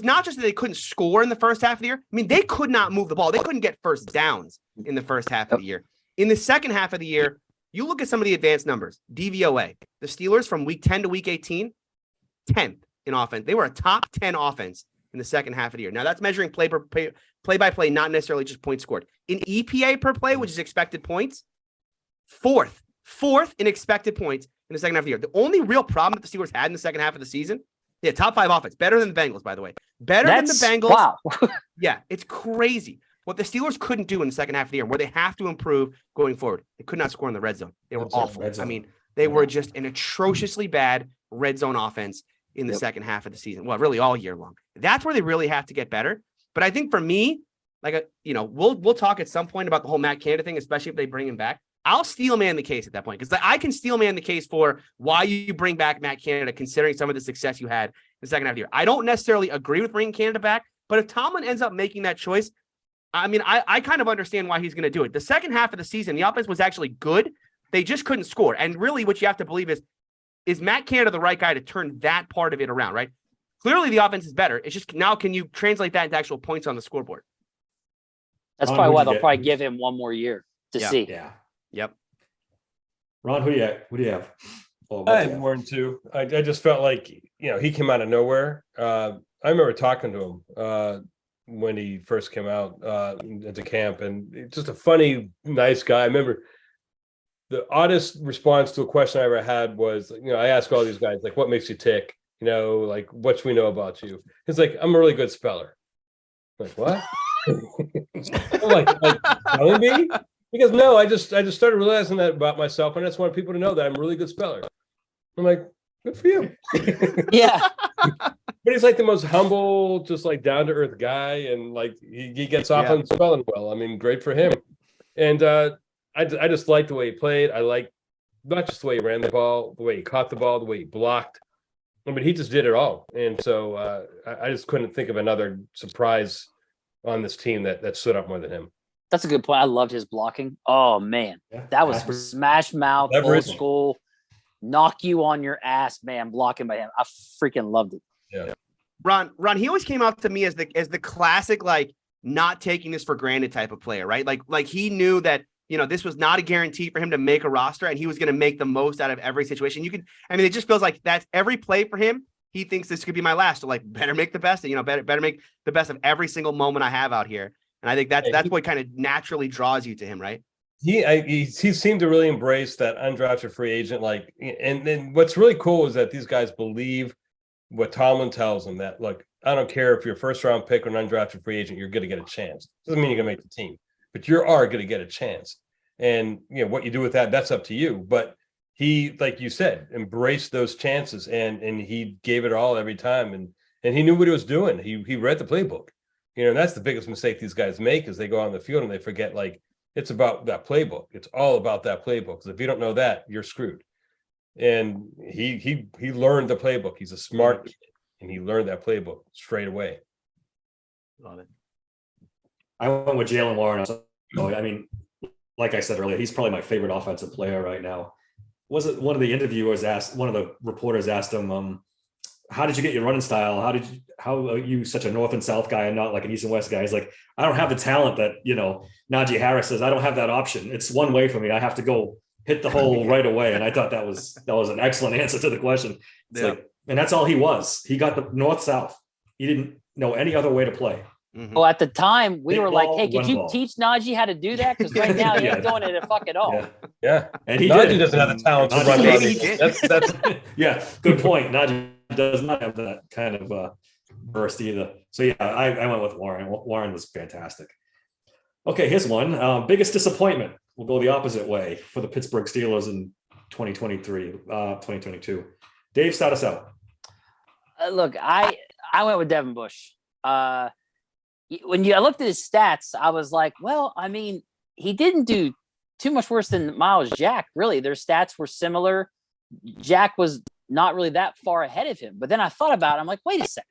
C: not just that they couldn't score in the first half of the year. I mean, they could not move the ball. They couldn't get first downs in the first half of the year. In the second half of the year, you look at some of the advanced numbers. DVOA, the Steelers from week 10 to week 18, 10th in offense. They were a top 10 offense in the second half of the year. Now that's measuring play by play, not necessarily just points scored. In EPA per play, which is expected points, fourth in expected points in the second half of the year. The only real problem that the Steelers had in the second half of the season, top 5 offense, better than the Bengals, by the way. Than the Bengals. Wow. Yeah, it's crazy. What the Steelers couldn't do in the second half of the year, where they have to improve going forward. They could not score in the red zone. They were awful. I mean, they were just an atrociously bad red zone offense in the second half of the season. Well, really all year long. That's where they really have to get better. But I think for me, like, we'll talk at some point about the whole Matt Canada thing, especially if they bring him back. I'll steel man the case at that point, because I can steel man the case for why you bring back Matt Canada, considering some of the success you had in the second half of the year. I don't necessarily agree with bringing Canada back, but if Tomlin ends up making that choice, I mean, I kind of understand why he's going to do it. The second half of the season, the offense was actually good. They just couldn't score. And really what you have to believe is Matt Canada the right guy to turn that part of it around, right? Clearly the offense is better. It's just now, can you translate that into actual points on the scoreboard?
B: That's probably why they'll probably give him one more year to see.
A: Yeah.
C: Yep.
A: Ron, who do you have?
D: I had Warren too. I just felt like, he came out of nowhere. I remember talking to him when he first came out into camp, and just a funny, nice guy. I remember the oddest response to a question I ever had was, I ask all these guys, like, what makes you tick? Like, what should we know about you? He's like, I'm a really good speller. I'm like, what? I'm like telling me? Because no, I just started realizing that about myself, and I just want people to know that I'm a really good speller. I'm like, good for you.
B: Yeah.
D: But he's like the most humble, just like down to earth guy, and like he gets off on spelling well. I mean, great for him. And I just liked the way he played. I liked not just the way he ran the ball, the way he caught the ball, the way he blocked. I mean, he just did it all. And so I just couldn't think of another surprise on this team that stood up more than him.
B: That's a good point. I loved his blocking. Oh man, that was smash mouth, old school, knock you on your ass, man. Blocking by him, I freaking loved it.
D: Yeah,
C: Ron, he always came out to me as the classic, like, not taking this for granted type of player, right? Like he knew that this was not a guarantee for him to make a roster, and he was going to make the most out of every situation. It just feels like that's every play for him. He thinks this could be my last, so like better make the best, better make the best of every single moment I have out here. And I think that's what kind of naturally draws you to him, right?
D: he seemed to really embrace that undrafted free agent. Like, and then what's really cool is that these guys believe what Tomlin tells them, that look, I don't care if you're a first round pick or an undrafted free agent, you're going to get a chance. Doesn't mean you're going to make the team, but you are going to get a chance. And what you do with that, that's up to you. But he, like you said, embraced those chances, and he gave it all every time. And he knew what he was doing. He read the playbook. And that's the biggest mistake these guys make, is they go on the field and they forget, like, it's about that playbook. It's all about that playbook. Because if you don't know that, you're screwed. And he learned the playbook. He's a smart kid, and he learned that playbook straight away.
C: Love it.
A: I went with Jalen Warren. So, I mean, like I said earlier, he's probably my favorite offensive player right now. Was it one of the interviewers asked, one of the reporters asked him, how did you get your running style? How are you such a North and South guy and not like an East and West guy? He's like, I don't have the talent that, Najee Harris says. I don't have that option. It's one way for me. I have to go hit the hole right away. And I thought that was an excellent answer to the question. It's like, and that's all he was. He got the North South. He didn't know any other way to play.
C: Mm-hmm.
B: Well, at the time we
A: Big
B: were
A: ball,
B: like, hey, could you teach Najee how to do that? Because right now he ain't doing it at fuck at all.
D: Yeah.
A: And he
D: Najee
A: did.
D: doesn't have the talent to
A: Najee
D: run.
C: Maybe he did.
D: That's
A: yeah, good point. Najee does not have that kind of burst either. So yeah, I went with Warren. Warren was fantastic. Okay, here's one. Biggest disappointment. We'll go the opposite way for the Pittsburgh Steelers in 2022. Dave, start us out.
B: Look, I went with Devin Bush. When I looked at his stats, I was like, well, I mean, he didn't do too much worse than Miles Jack. Really, their stats were similar. Jack was not really that far ahead of him. But then I thought about it. I'm like, wait a second.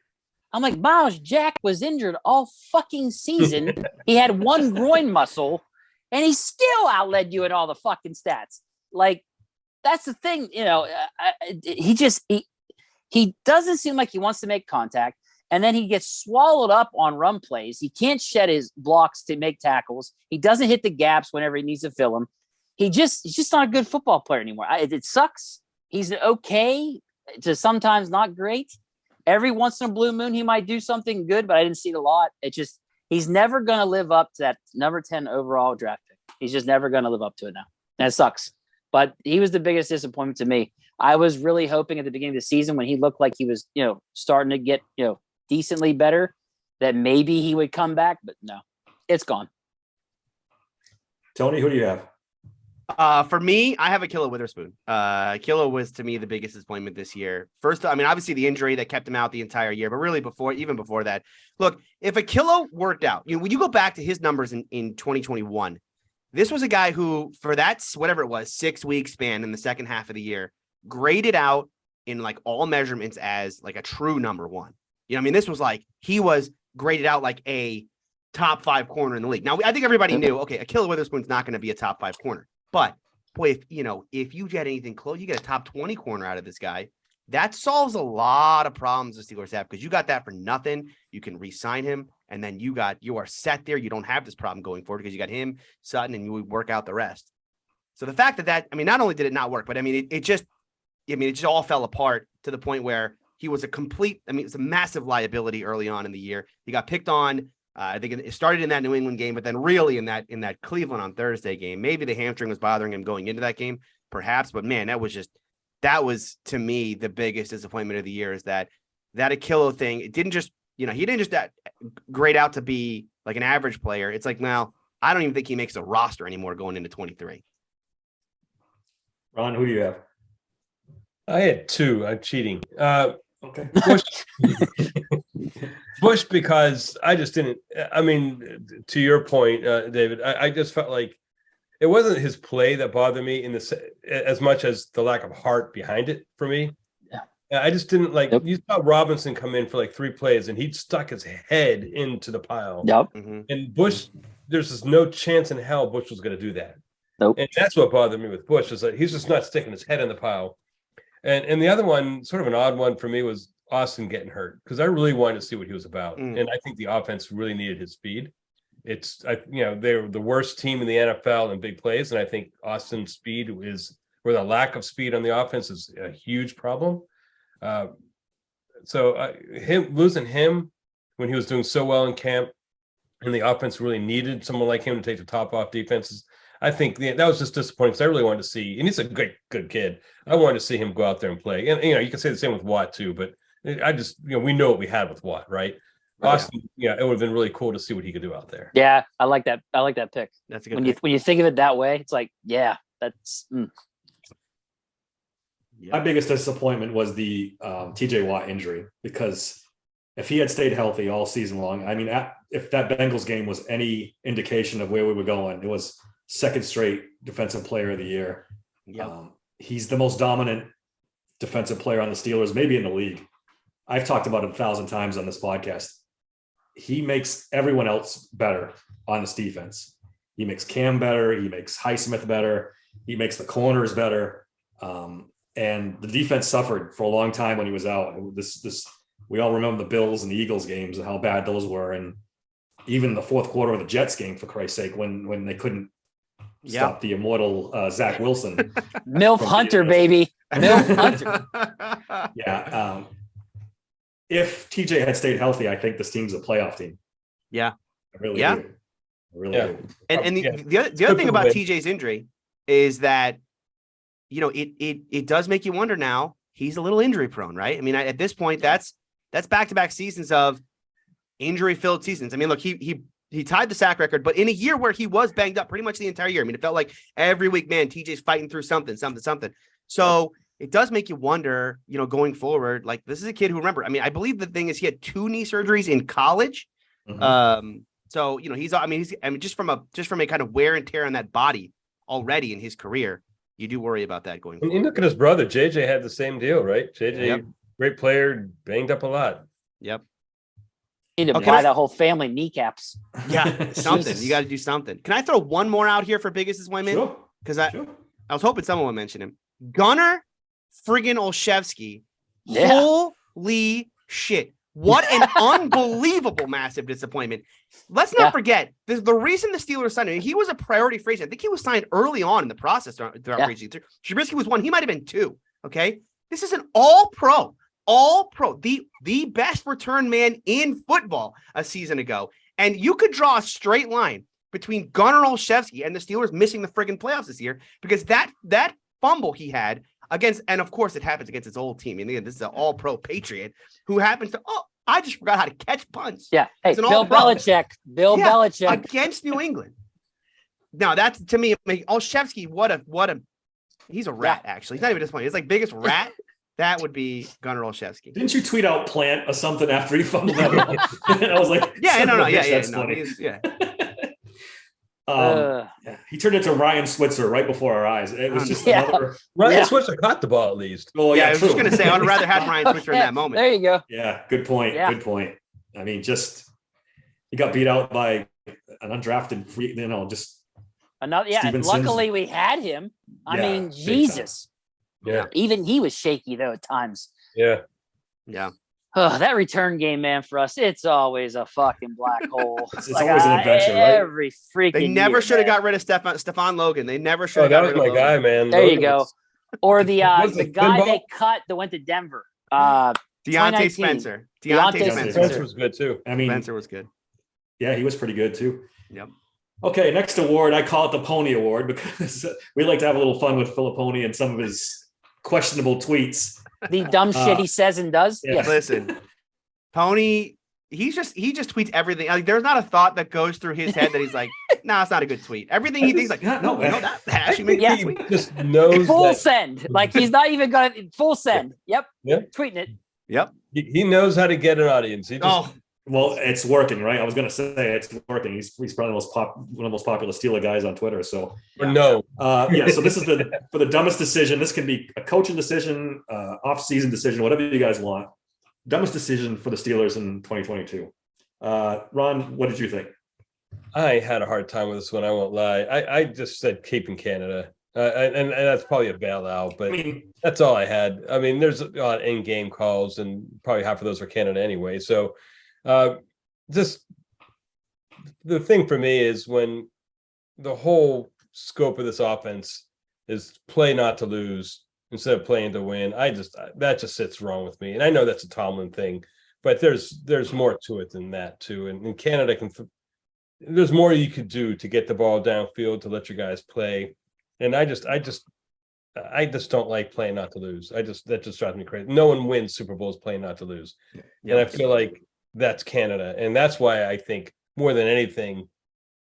B: I'm like, Miles Jack was injured all fucking season. He had one groin muscle, and he still outled you in all the fucking stats. Like, that's the thing. He doesn't seem like he wants to make contact. And then he gets swallowed up on run plays. He can't shed his blocks to make tackles. He doesn't hit the gaps whenever he needs to fill them. He's just not a good football player anymore. It sucks. He's okay to sometimes not great. Every once in a blue moon, he might do something good, but I didn't see it a lot. He's never going to live up to that number 10 overall draft pick. He's just never going to live up to it now. And it sucks. But he was the biggest disappointment to me. I was really hoping at the beginning of the season, when he looked like he was, starting to get, decently better, that maybe he would come back, but no, it's gone.
A: Tony, who do you have?
C: For me, I have Ahkello Witherspoon. Ahkello was, to me, the biggest disappointment this year. First, I mean, obviously the injury that kept him out the entire year, but really even before that, look, if Ahkello worked out, when you go back to his numbers in 2021, this was a guy who, for that, whatever it was, 6-week span in the second half of the year, graded out in like all measurements as like a true number one. This was like, he was graded out like a top 5 corner in the league. Now, I think everybody knew, okay, Ahkello Witherspoon's not going to be a top 5 corner. But, boy, if you get anything close, you get a top 20 corner out of this guy, that solves a lot of problems the Steelers have, because you got that for nothing. You can re-sign him, and then you are set there. You don't have this problem going forward because you got him, Sutton, and you would work out the rest. So the fact that, not only did it not work, but, it just all fell apart to the point where he was it was a massive liability early on in the year. He got picked on. I think it started in that New England game, but then really in that Cleveland on Thursday game. Maybe the hamstring was bothering him going into that game, perhaps. But man, that was to me the biggest disappointment of the year, is that Ahkello thing. It didn't just, he didn't just grade out to be like an average player. It's like, now I don't even think he makes a roster anymore going into 23.
A: Ron, who do you have?
D: I had 2. I'm cheating.
A: Okay.
D: Bush, because I just didn't. To your point, David, I just felt like it wasn't his play that bothered me as much as the lack of heart behind it for me. Yeah. I just didn't like. Yep. You saw Robinson come in for like 3 plays, and he'd stuck his head into the pile.
B: Yep.
D: Mm-hmm. And Bush, there's just no chance in hell Bush was going to do that.
B: Nope.
D: And that's what bothered me with Bush, is that he's just not sticking his head in the pile. And the other one, sort of an odd one for me, was Austin getting hurt, because I really wanted to see what he was about. And I think the offense really needed his speed. They're the worst team in the NFL in big plays. And I think Austin's speed where the lack of speed on the offense is a huge problem. Losing him when he was doing so well in camp, and the offense really needed someone like him to take the top off defenses, I think that was just disappointing because I really wanted to see, and he's a good kid. I wanted to see him go out there and play. And you can say the same with Watt too, but I just we know what we had with Watt, right? Austin, it would have been really cool to see what he could do out there.
B: Yeah, I like that. I like that pick.
C: That's a good
B: when
C: pick.
B: you think of it that way, it's like, yeah, that's.
A: My biggest disappointment was the TJ Watt injury, because if he had stayed healthy all season long, I mean, if that Bengals game was any indication of where we were going, it was second straight defensive player of the year. He's the most dominant defensive player on the Steelers, maybe in the league. I've talked about him 1,000 times on this podcast. He makes everyone else better on this defense. He makes Cam better. He makes Highsmith better. He makes the corners better. And the defense suffered for a long time when he was out. We all remember the Bills and the Eagles games and how bad those were. And even the fourth quarter of the Jets game, for Christ's sake, when they couldn't stop the immortal Zach Wilson.
B: MILF Hunter, baby. MILF Hunter.
A: Yeah. If TJ had stayed healthy, I think this team's a playoff team.
C: Yeah.
A: I really do. I really do.
C: And the other thing about TJ's injury is that, it does make you wonder now. He's a little injury prone, right? I mean, at this point, that's back-to-back seasons of injury-filled seasons. I mean, look, he tied the sack record, but in a year where he was banged up pretty much the entire year. I mean, it felt like every week, man, TJ's fighting through something. So it does make you wonder, going forward, like this is a kid who, remember, I mean, I believe the thing is he had 2 knee surgeries in college.
A: Mm-hmm.
C: So, he's just from a kind of wear and tear on that body already in his career, you do worry about that going forward.
D: And look at his brother. JJ had the same deal, right? JJ, great player, banged up a lot.
C: Yep.
B: You need to buy the whole family kneecaps.
C: Yeah, something. You got to do something. Can I throw one more out here for biggest women?
A: Sure.
C: Because I was hoping someone would mention him. Gunnar friggin' Olszewski. Yeah. Holy shit. What an unbelievable massive disappointment. Let's not forget, the reason the Steelers signed him, he was a priority free agent. I think he was signed early on in the process throughout free agency. Trubisky was 1. He might have been 2. Okay. This is an all-pro, the best return man in football a season ago. And you could draw a straight line between Gunnar Olszewski and the Steelers missing the friggin' playoffs this year, because that fumble he had against, and of course it happens against his old team. And this is an all-pro Patriot who happens to, I just forgot how to catch punts.
B: Yeah. Hey, Bill Belichick. Belichick
C: against New England. Now that's, to me, Olszewski, what a he's a rat, actually. He's not even disappointing. It's like biggest rat. That would be Gunnar Olszewski.
A: Didn't you tweet out plant or something after he fumbled that? And I was like, he turned into Ryan Switzer right before our eyes. It was just another.
D: Ryan Switzer caught the ball at least.
A: Oh
C: I was just going to say, I'd rather have Ryan Switzer in that moment.
B: There you go.
A: Yeah, good point. Yeah. Good point. I mean, he got beat out by an undrafted free. Just
B: another. Yeah, and luckily we had him. I mean, Jesus.
D: Yeah.
B: Even he was shaky though at times.
D: Yeah.
B: Oh, that return game, man, for us, it's always a fucking black hole.
A: It's like always an adventure, right?
B: Every freaking
C: They never should have got rid of Stephon Logan. They never should have got rid of
D: That was my guy, man.
B: There you go. Or the guy they cut that went to Denver.
C: Deontay Spencer. Deontay
D: Spencer was good too.
A: I mean,
C: Spencer was good.
A: Yeah, he was pretty good too.
C: Yep.
A: Okay, next award, I call it the Pony Award because we like to have a little fun with Filipponi and some of his questionable tweets.
B: The dumb shit he says and does.
A: Yeah.
B: Yes.
C: Listen, Pony, he just tweets everything. Like, there's not a thought that goes through his head that he's like, nah, it's not a good tweet. Everything he thinks, like, no, that actually makes a tweet.
D: Just knows
B: full send. Like he's not even gonna full send. Yep. Tweeting it.
C: Yep.
D: He knows how to get an audience. He just
A: well, it's working, right? I was going to say it's working. He's probably one of the most popular Steeler guys on Twitter. So
D: So
A: this is for the dumbest decision. This can be a coaching decision, off-season decision, whatever you guys want. Dumbest decision for the Steelers in 2022. Ron, what did you think?
D: I had a hard time with this one. I won't lie. I just said Cape in Canada. And that's probably a bailout, but that's all I had. I mean, there's a lot of in-game calls, and probably half of those are Canada anyway. So just the thing for me is when the whole scope of this offense is play not to lose instead of playing to win, that just sits wrong with me. And I know that's a Tomlin thing, but there's more to it than that too. And Canada can there's more you could do to get the ball downfield to let your guys play. And I just don't like playing not to lose. That just drives me crazy. No one wins Super Bowls playing not to lose. Yeah. And I feel like that's Canada. And that's why I think more than anything,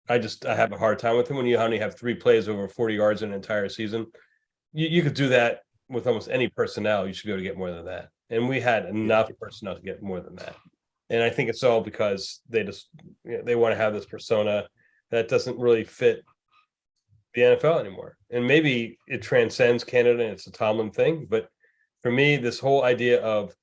D: I have a hard time with him when you only have 3 plays over 40 yards in an entire season. You could do that with almost any personnel. You should be able to get more than that. And we had enough personnel to get more than that. And I think it's all because they want to have this persona that doesn't really fit the NFL anymore. And maybe it transcends Canada and it's a Tomlin thing. But for me, this whole idea of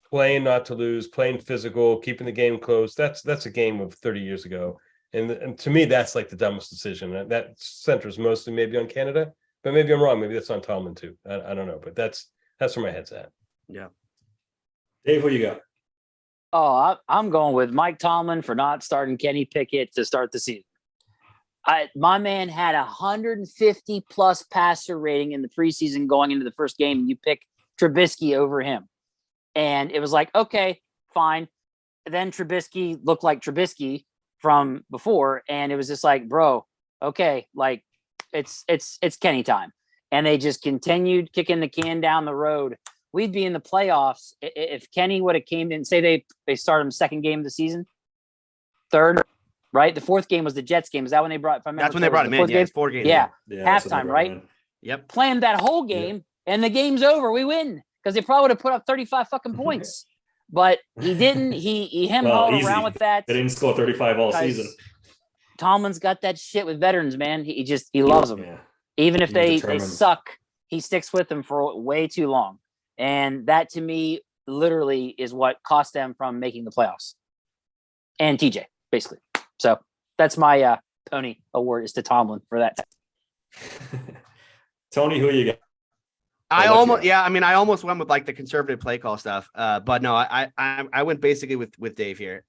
D: playing not to lose, playing physical, keeping the game close, that's a game of 30 years ago. And to me, that's like the dumbest decision. That centers mostly maybe on Canada, but maybe I'm wrong. Maybe that's on Tomlin too. I don't know, but that's where my head's at.
C: Yeah.
A: Dave, what you got?
B: Oh, I'm going with Mike Tomlin for not starting Kenny Pickett to start the season. My man had 150 plus passer rating in the preseason going into the first game. You pick Trubisky over him. And it was like, okay, fine. Then Trubisky looked like Trubisky from before. And it was just like, bro, okay, like it's Kenny time. And they just continued kicking the can down the road. We'd be in the playoffs if Kenny would have came in, say they started him second game of the season, third, right? The fourth game was the Jets game. Is that when they brought?
C: That's when they brought him in. Yeah, 4 games.
B: Yeah, halftime, right?
C: Yep.
B: Planned that whole game, and the game's over. We win because they probably would have put up 35 fucking points, but he didn't. He hemmed around with that.
A: They didn't score 35 all season.
B: Tomlin's got that shit with veterans, man. He loves them. Yeah. Even if they suck, he sticks with them for way too long. And that, to me, literally is what cost them from making the playoffs. And TJ, basically. So that's my pony award is to Tomlin for that.
A: Tony, who you got?
C: I almost went with like the conservative play call stuff. But no, I went basically with Dave here.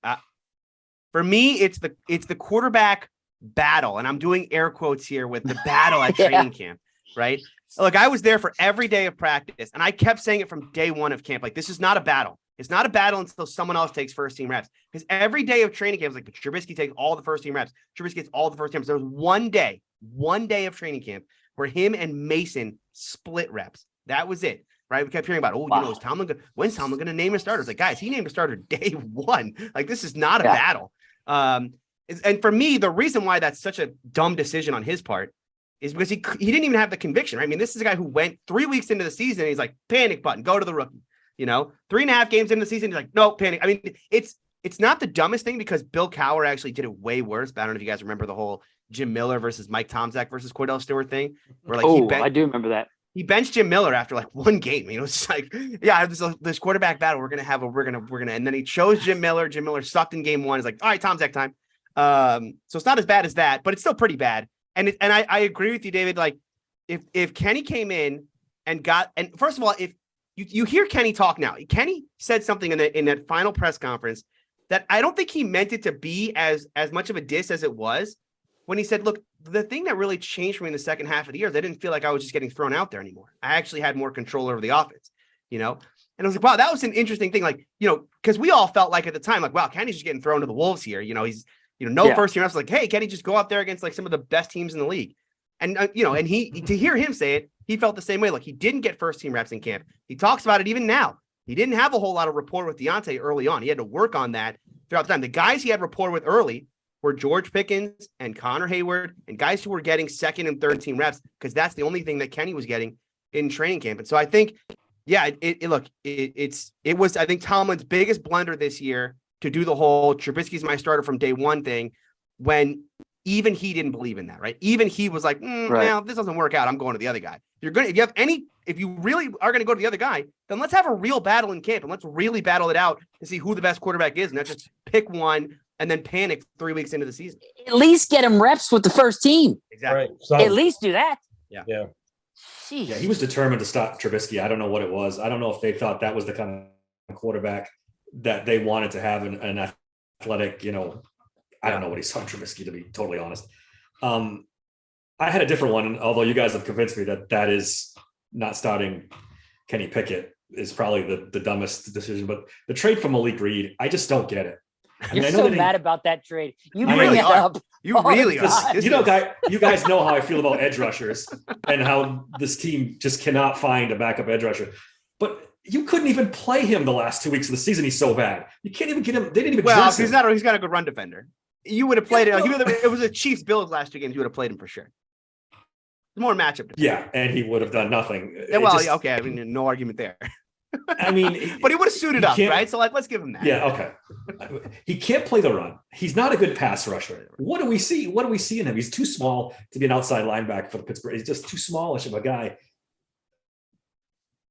C: For me, it's the quarterback battle, and I'm doing air quotes here with the battle at training camp, right? Look, I was there for every day of practice, and I kept saying it from day one of camp. Like, this is not a battle. It's not a battle until someone else takes first team reps. Because every day of training camp, like Trubisky takes all the first team reps. Trubisky gets all the first team reps. There was one day of training camp where him and Mason split reps. That was it, right? We kept hearing about, when's Tomlin going to name a starter? It's like, guys, he named a starter day one. Like, this is not a battle. And for me, the reason why that's such a dumb decision on his part is because he didn't even have the conviction, right? I mean, this is a guy who went 3 weeks into the season and he's like, panic button, go to the rookie. 3.5 games into the season, he's like, no, panic. I mean, it's not the dumbest thing because Bill Cowher actually did it way worse. But I don't know if you guys remember the whole Jim Miller versus Mike Tomczak versus Cordell Stewart thing. Where
B: I do remember that.
C: He benched Jim Miller after like one game. It's like, yeah, this quarterback battle. We're gonna, and then he chose Jim Miller. Jim Miller sucked in game one. It's like, all right, Tomczak time. So it's not as bad as that, but it's still pretty bad. And I agree with you, David. Like, if Kenny came in and first of all, if you hear Kenny talk now, Kenny said something in that final press conference that I don't think he meant it to be as much of a diss as it was when he said, look, the thing that really changed for me in the second half of the year is I didn't feel like I was just getting thrown out there anymore. I actually had more control over the offense, And I was like, wow, that was an interesting thing. Like, because we all felt like at the time, like, wow, Kenny's just getting thrown to the wolves here. He's, first team reps. Like, hey, Kenny, just go out there against like some of the best teams in the league. And, and he, to hear him say it, he felt the same way. Like, he didn't get first team reps in camp. He talks about it even now. He didn't have a whole lot of rapport with Deontay early on. He had to work on that throughout the time. The guys he had rapport with early were George Pickens and Connor Hayward and guys who were getting second and third team reps because that's the only thing that Kenny was getting in training camp. And so I think, it was, I think, Tomlin's biggest blunder this year to do the whole Trubisky's my starter from day one thing when even he didn't believe in that, right? Even he was like, Now this doesn't work out. I'm going to the other guy. If you really are going to go to the other guy, then let's have a real battle in camp and let's really battle it out and see who the best quarterback is. And not just pick one and then panic 3 weeks into the season.
B: At least get him reps with the first team.
C: Exactly.
D: Right. So,
B: at least do that.
C: Yeah.
D: Yeah.
B: Jeez.
A: Yeah, he was determined to stop Trubisky. I don't know what it was. I don't know if they thought that was the kind of quarterback that they wanted to have an athletic, I don't know what he saw in Trubisky, to be totally honest. I had a different one, although you guys have convinced me that is not starting Kenny Pickett is probably the dumbest decision. But the trade for Malik Reed, I just don't get it. I mean,
B: You're
A: I know
B: so
A: they
B: mad
A: didn't-
B: about that trade. You
A: I
B: bring
A: really
B: it
C: are.
B: up.
C: You
B: all the
C: really are.
B: time.
A: you guys know how I feel about edge rushers and how this team just cannot find a backup edge rusher. But you couldn't even play him the last 2 weeks of the season. He's so bad. You can't even get him. They didn't even
C: Well,
A: dress
C: he's
A: him.
C: he's got a good run defender. You would have played it. Like, it was a Chiefs Bills last 2 games. You would have played him for sure. More matchup. Defender.
A: Yeah, and he would have done nothing.
C: Yeah, well, okay. I mean, no argument there.
A: I mean,
C: but he would have suited up,
A: can't-
C: right? So let's give him that.
A: Yeah, okay. He can't play the run. He's not a good pass rusher. What do we see? What do we see in him? He's too small to be an outside linebacker for the Pittsburgh. He's just too smallish of a guy.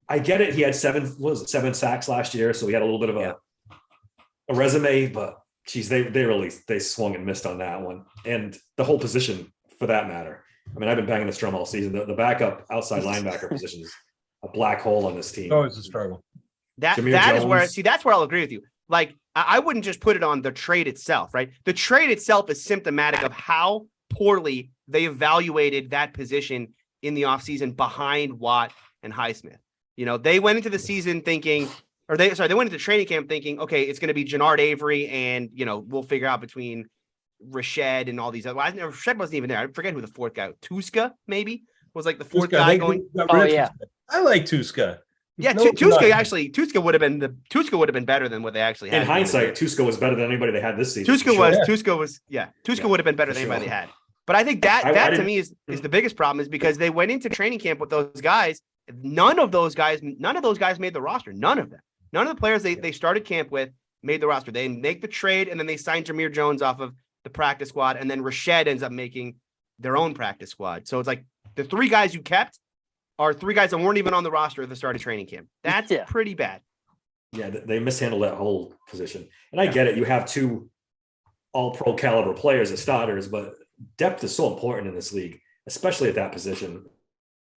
A: I get it. He had 7 sacks last year, so he had a little bit of a resume. But geez, they swung and missed on that one, and the whole position for that matter. I mean, I've been banging this drum all season. The backup outside linebacker position is a black hole on this team.
D: Always a struggle.
C: That
A: Jameer
C: is where
A: Jones.
C: that's where I'll agree with you. Like I wouldn't just put it on the trade itself, right? The trade itself is symptomatic of how poorly they evaluated that position in the offseason behind Watt and Highsmith. You know, they went into the season thinking, they went into training camp thinking, okay, it's going to be Jannard Avery, and we'll figure out between Rashed and all these other. Well, Rashed wasn't even there. I forget who the fourth guy. Tuska maybe was like the fourth
D: Tuska,
C: guy going.
B: Oh yeah,
D: I like Tuska.
C: Yeah,
D: No,
C: Tuska would have been better than what they actually had.
A: In hindsight, Tuska was better than anybody they had this season.
C: Tuska would have been better than
A: For
C: anybody they
A: sure.
C: had. But I think that
A: I
C: to me is the biggest problem, is because they went into training camp with those guys. None of those guys made the roster. None of them. None of the players they started camp with made the roster. They make the trade, and then they signed Jameer Jones off of the practice squad, and then Rashed ends up making their own practice squad. So it's like the 3 guys you kept are 3 guys that weren't even on the roster at the start of training camp. That's pretty bad.
A: Yeah, they mishandled that whole position. And I get it. You have 2 all-pro caliber players as starters, but depth is so important in this league, especially at that position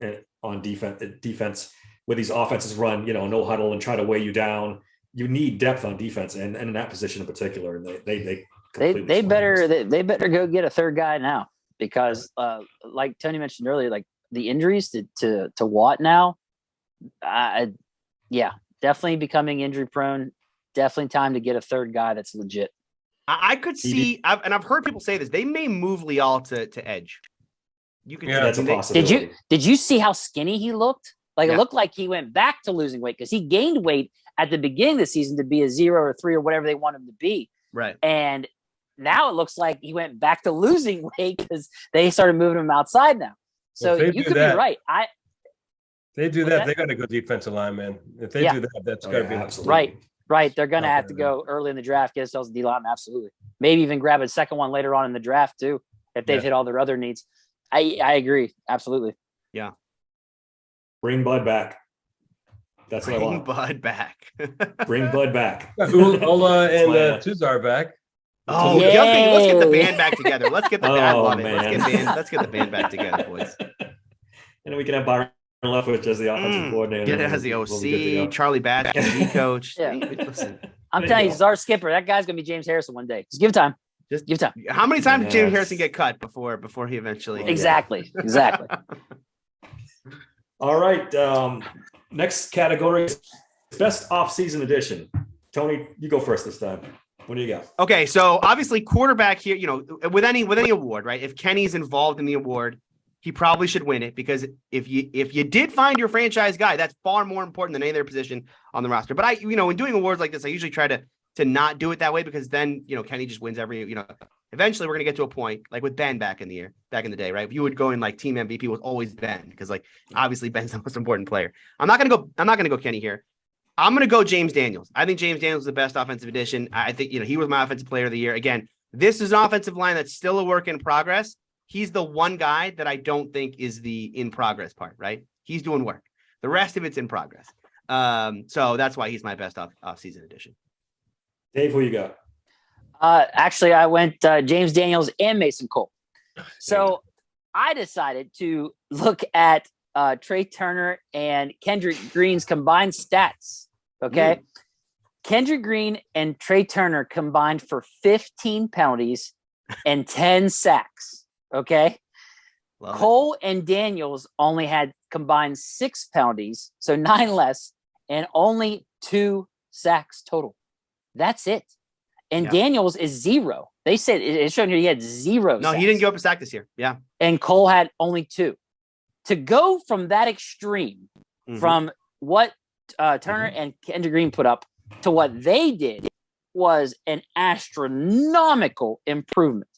A: and on defense, where these offenses run, no huddle and try to weigh you down. You need depth on defense, and in that position in particular. And
B: they better go get a third guy now, because like Tony mentioned earlier, like the injuries to Watt now, definitely becoming injury prone. Definitely time to get a third guy that's legit.
C: I could see, I've heard people say this, they may move Leal to edge. You could,
A: that's a possibility.
B: Did you see how skinny he looked? Like
C: Yeah.
B: It looked like he went back to losing weight, because he gained weight at the beginning of the season to be a 0 or 3 or whatever they want him to be.
C: Right.
B: And now it looks like he went back to losing weight because they started moving him outside now. So
D: Well,
B: you could be right.
D: They do
B: What's
D: that.
B: that?
D: They got to go defensive line, man. If they
B: Yeah.
D: do that, that's got to be
A: absolutely.
B: Right. They're going to
D: Not
B: have to
D: bad.
B: go early in the draft, get themselves a D line. Absolutely. Maybe even grab a second one later on in the draft too, if they've
D: Yeah.
B: hit all their other needs. I agree. Absolutely.
A: Bring Bud back. That's what I
C: Bring
A: want.
C: Bud back.
A: Bring Bud back.
D: Ola and
A: my,
D: Tuzar back.
C: Oh,
B: Yay.
C: okay, let's get the band back together. Let's get the band. I
A: Oh,
C: love it.
A: man.
C: Let's get the band back together, boys.
A: And then we can have Byron Leftwich as the offensive coordinator.
C: Get it as the
A: We'll be good to
C: OC,
A: go.
C: Charlie Batch, the coach.
B: Yeah.
C: Listen,
B: I'm
A: There
B: telling
A: you
B: you,
A: go.
B: Czar Skipper, that guy's going to be James Harrison one day. Just give time.
C: Just-
B: give time.
C: how many times did James
A: Yes.
C: Harrison get cut before he eventually?
A: Yeah.
B: Exactly.
A: All right. Next category is best off-season edition. Tony, you go first this time. What do you got?
C: Okay, so obviously quarterback here, with any award, right? If Kenny's involved in the award, he probably should win it, because if you did find your franchise guy, that's far more important than any other position on the roster. But in doing awards like this, I usually try to not do it that way, because then, Kenny just wins every, eventually we're going to get to a point like with Ben back in the day, right? If you would go in like team MVP was always Ben, because like obviously Ben's the most important player. I'm not going to go Kenny here. I'm going to go James Daniels. I think James Daniels is the best offensive addition. I think, he was my offensive player of the year. Again, this is an offensive line that's still a work in progress. He's the one guy that I don't think is the in progress part, right? He's doing work. The rest of it's in progress. So that's why he's my best off-season addition.
A: Dave, who you got?
B: Actually, I went James Daniels and Mason Cole. So I decided to look at Trey Turner and Kendrick Green's combined stats. Okay. Kendrick Green and Trey Turner combined for 15 penalties and 10 sacks. Okay.
C: Love it.
B: Cole and Daniels only had combined 6 penalties, so 9 less, and only 2 sacks total. That's it. And Daniels is 0. They said it's showing you he had 0.
C: No, he didn't give up a sack this year. Yeah.
B: And Cole had only 2. To go from that extreme, from what Turner and Kendrick Green put up to what they did was an astronomical improvement.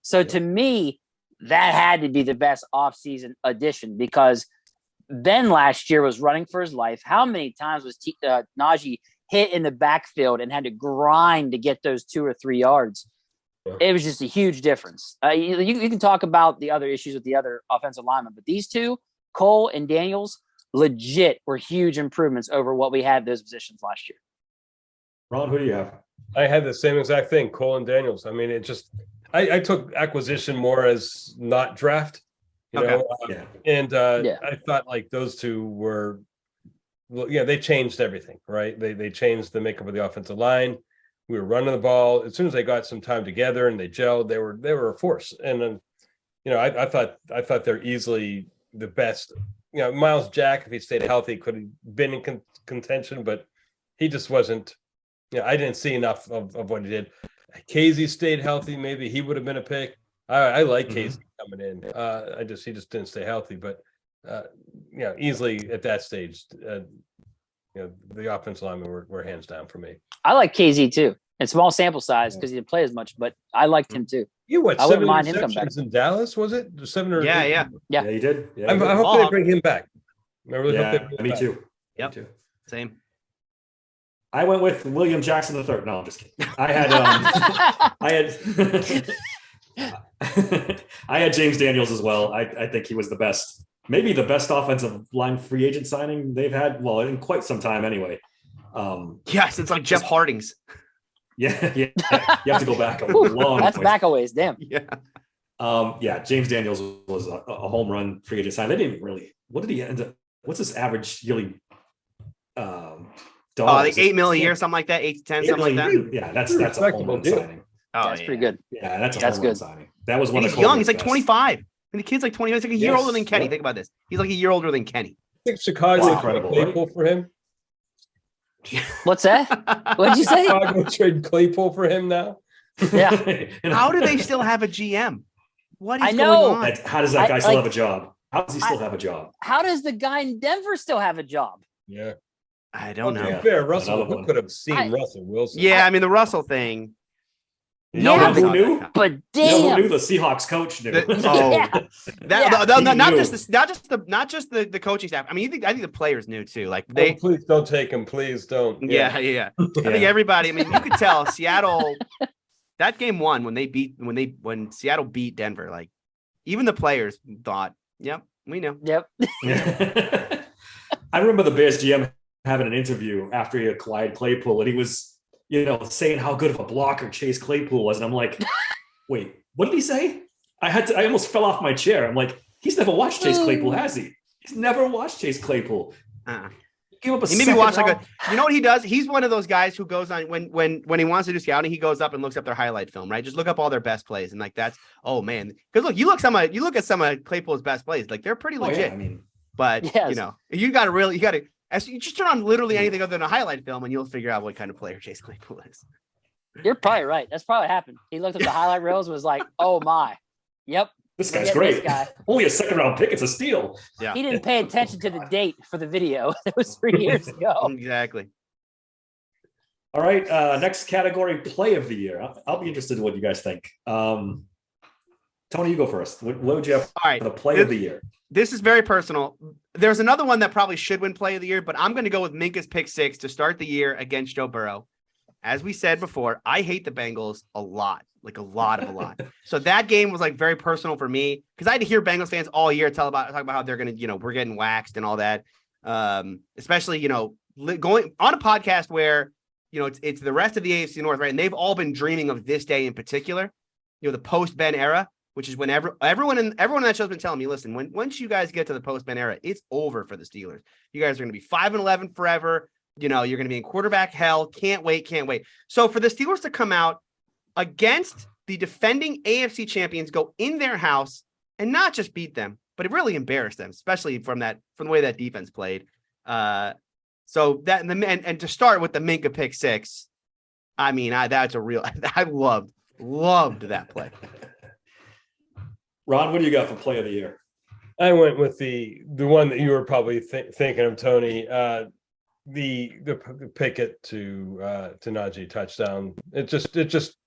B: So to me, that had to be the best offseason addition because Ben last year was running for his life. How many times was Najee hit in the backfield and had to grind to get those 2 or 3 yards? It was just a huge difference. You can talk about the other issues with the other offensive linemen, but these two, Cole and Daniels, legit were huge improvements over what we had those positions last year.
A: Ron, who do you have?
D: I had the same exact thing, Cole and Daniels. I mean, it just I took acquisition more as not draft, you know, and I thought like those two were, they changed everything, right? They changed the makeup of the offensive line. We were running the ball as soon as they got some time together and they gelled. They were a force, and then I thought they're easily the best. Miles Jack, if he stayed healthy, could have been in contention, but he just wasn't. I didn't see enough of what he did. Casey stayed healthy, maybe he would have been a pick. I like Casey coming in. He just didn't stay healthy, but easily at that stage, the offensive linemen were hands down for me.
B: I like KZ too. And small sample size because he didn't play as much, but I liked him too.
D: You what?
B: I
D: 7
B: mind him come back.
D: interceptions in Dallas, was it? 7 or 8?
B: Yeah,
A: he did. Yeah,
D: I hope they bring him back. I really hope they bring him
A: me
D: back.
A: too.
C: Yep.
A: Me too.
C: Same.
A: I went with William Jackson III. No, I'm just kidding. I had James Daniels as well. I think he was the best, maybe the best offensive line free agent signing they've had. Well, in quite some time anyway.
C: Since like Jeff Harding's.
A: Yeah. You have to go back a long
B: That's
A: way.
B: back a ways, damn.
C: Yeah.
A: James Daniels was a home run free agent sign. They didn't really. What did he end up? What's his average yearly?
C: Like $8 million a year, something like that, 8 to 10, something like that.
A: Yeah, that's a home run signing.
B: That's pretty good.
A: Yeah, that's a home run signing. That was one.
C: He's young. He's like 25. And the kid's like 20. He's like a year older than Kenny. Think about this. He's like a year older than Kenny.
D: I think Chicago incredible Claypool for him.
B: What's that? What'd you say?
D: Chicago trade Claypool for him now.
B: Yeah.
C: How do they still have a GM? What is
B: I know.
C: going on?
A: How does that guy still have a job? How does he still have a job?
B: How does the guy in Denver still have a job?
D: Yeah.
C: I don't know.
D: To be fair, Russell could have seen Russell Wilson.
C: Yeah, I mean the Russell thing.
A: Who knew?
B: But damn,
A: who knew the Seahawks coach knew?
C: Not just the coaching staff. I mean, I think the players knew too. Like
D: please don't take him. Please don't.
C: Yeah. I think everybody. I mean, you could tell Seattle. That game 1 when Seattle beat Denver. Like even the players thought, "Yep, we know."
B: Yep.
A: I remember the Bears GM having an interview after he acquired Claypool, and he was, saying how good of a blocker Chase Claypool was, and I'm like, wait, what did he say? I almost fell off my chair. I'm like, he's never watched Chase Claypool, has he? He's never watched Chase Claypool. He maybe watch
C: you know what he does? He's one of those guys who goes on when he wants to do scouting, he goes up and looks up their highlight film, right? Just look up all their best plays, and like that's man, because look, you look at some of Claypool's best plays, like they're pretty legit.
A: I mean,
C: but you gotta. You just turn on literally anything other than a highlight film, and you'll figure out what kind of player Chase Claypool is.
B: You're probably right. That's probably what happened. He looked at the highlight reels and was like, "Oh my, yep,
A: this guy's great. Only a 2nd-round pick. It's a steal."
B: Yeah. He didn't pay attention to the date for the video. It was 3 years ago.
C: Exactly.
A: All right. Next category: play of the year. I'll be interested in what you guys think. Tony, you go first. What would you have for the play of the year?
C: This is very personal. There's another one that probably should win play of the year, but I'm going to go with Minka's pick 6 to start the year against Joe Burrow. As we said before, I hate the Bengals a lot. So that game was like very personal for me because I had to hear Bengals fans all year talk about how they're going to, we're getting waxed and all that. Especially, going on a podcast where, it's the rest of the AFC North, right? And they've all been dreaming of this day in particular, the post-Ben era, which is when everyone in that show's been telling me, listen, once you guys get to the post-Ben era, it's over for the Steelers. You guys are going to be 5-11 forever. You're going to be in quarterback hell. Can't wait. So for the Steelers to come out against the defending AFC champions, go in their house and not just beat them, but it really embarrassed them, especially from the way that defense played. So that and to start with the Minka pick 6, I mean, that's a real. I loved that play.
A: Ron, what do you got for play of the year?
D: I went with the one that you were probably thinking of, Tony. The Pickett to Najee touchdown. It just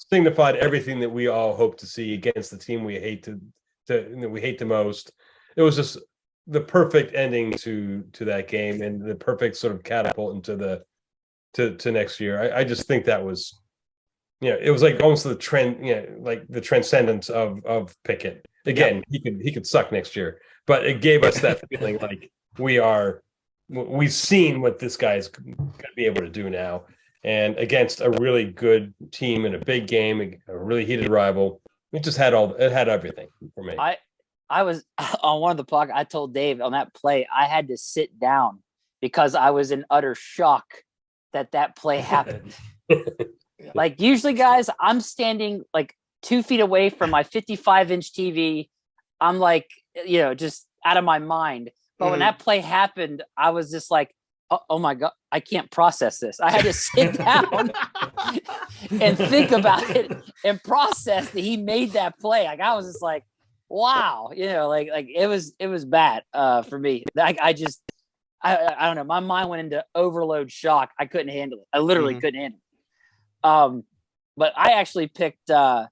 D: signified everything that we all hope to see against the team we hate the most. It was just the perfect ending to that game and the perfect sort of catapult into to next year. I just think that was, it was like almost the trend, like the transcendence of Pickett. Again, he could suck next year, but it gave us that feeling like we've seen what this guy's going to be able to do now, and against a really good team in a big game, a really heated rival. It just had everything for me.
B: I was on one of the podcasts. I told Dave on that play, I had to sit down because I was in utter shock that play happened. Like usually, guys, I'm standing like 2 feet away from my 55-inch TV. I'm like, just out of my mind. But when that play happened, I was just like, oh my God, I can't process this. I had to sit down and think about it and process that he made that play. Like I was just like, wow, like it was bad for me. I don't know. My mind went into overload shock. I couldn't handle it. I literally couldn't handle it. But I actually picked the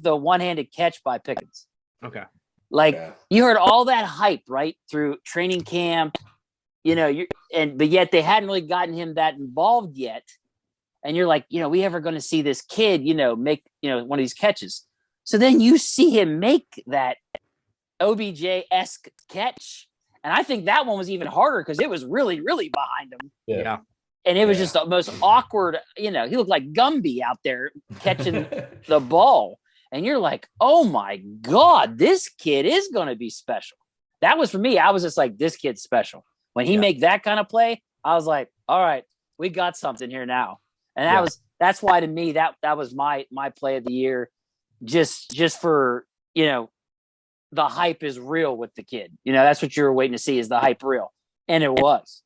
B: one-handed catch by Pickens.
C: Okay.
B: You heard all that hype right through training camp, but yet they hadn't really gotten him that involved yet. And you're like, we ever going to see this kid, make, one of these catches. So then you see him make that OBJ-esque catch. And I think that one was even harder because it was really, really behind him.
C: Yeah.
B: And it was just the most awkward, he looked like Gumby out there catching the ball. And you're like, oh my God, this kid is going to be special. That was for me. I was just like, this kid's special. When he make that kind of play, I was like, all right, we got something here now. And that's why to me, that was my play of the year. Just for, the hype is real with the kid. That's what you were waiting to see, is the hype real. And it was.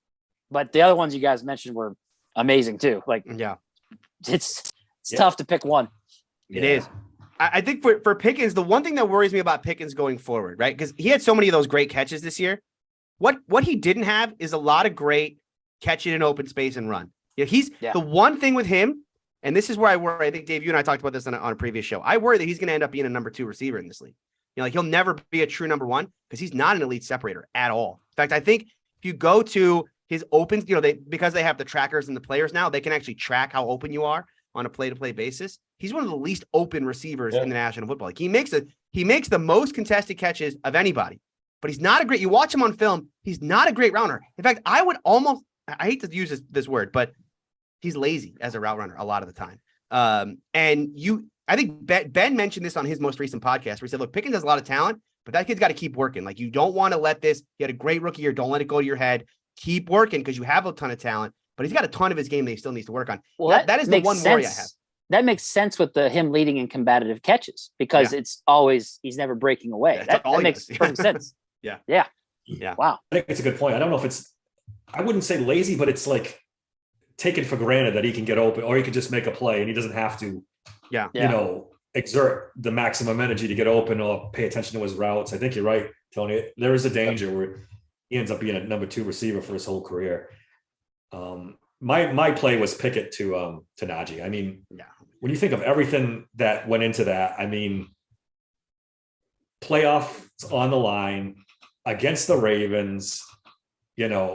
B: But the other ones you guys mentioned were amazing too. Like, it's tough to pick one.
C: It is. I think for Pickens, the one thing that worries me about Pickens going forward, right? Because he had so many of those great catches this year. What he didn't have is a lot of great catch it in open space and run. The one thing with him, and this is where I worry. I think, Dave, you and I talked about this on a previous show. I worry that he's going to end up being a number 2 receiver in this league. He'll never be a true number 1 because he's not an elite separator at all. In fact, I think if you go to his opens, because they have the trackers and the players now, they can actually track how open you are on a play-to-play basis. He's one of the least open receivers in the National Football League. He makes the most contested catches of anybody, but he's not a great. You watch him on film, he's not a great runner. In fact, I hate to use this word, but he's lazy as a route runner a lot of the time. I think Ben mentioned this on his most recent podcast where he said, look, Pickens has a lot of talent, but that kid's got to keep working. Like, you don't want to let this. He had a great rookie year. Don't let it go to your head. Keep working because you have a ton of talent, but he's got a ton of his game that he still needs to work on. Well, that is the one worry I have.
B: That makes sense with him leading in combative catches because it's always, he's never breaking away. That makes perfect sense.
C: Yeah.
B: Wow.
A: I think it's a good point. I don't know if I wouldn't say lazy, but it's like taken for granted that he can get open or he can just make a play and he doesn't have to, exert the maximum energy to get open or pay attention to his routes. I think you're right, Tony. There is a danger where he ends up being a number 2 receiver for his whole career. My play was Pickett to Najee. I mean, when you think of everything that went into that, I mean, playoffs on the line against the Ravens,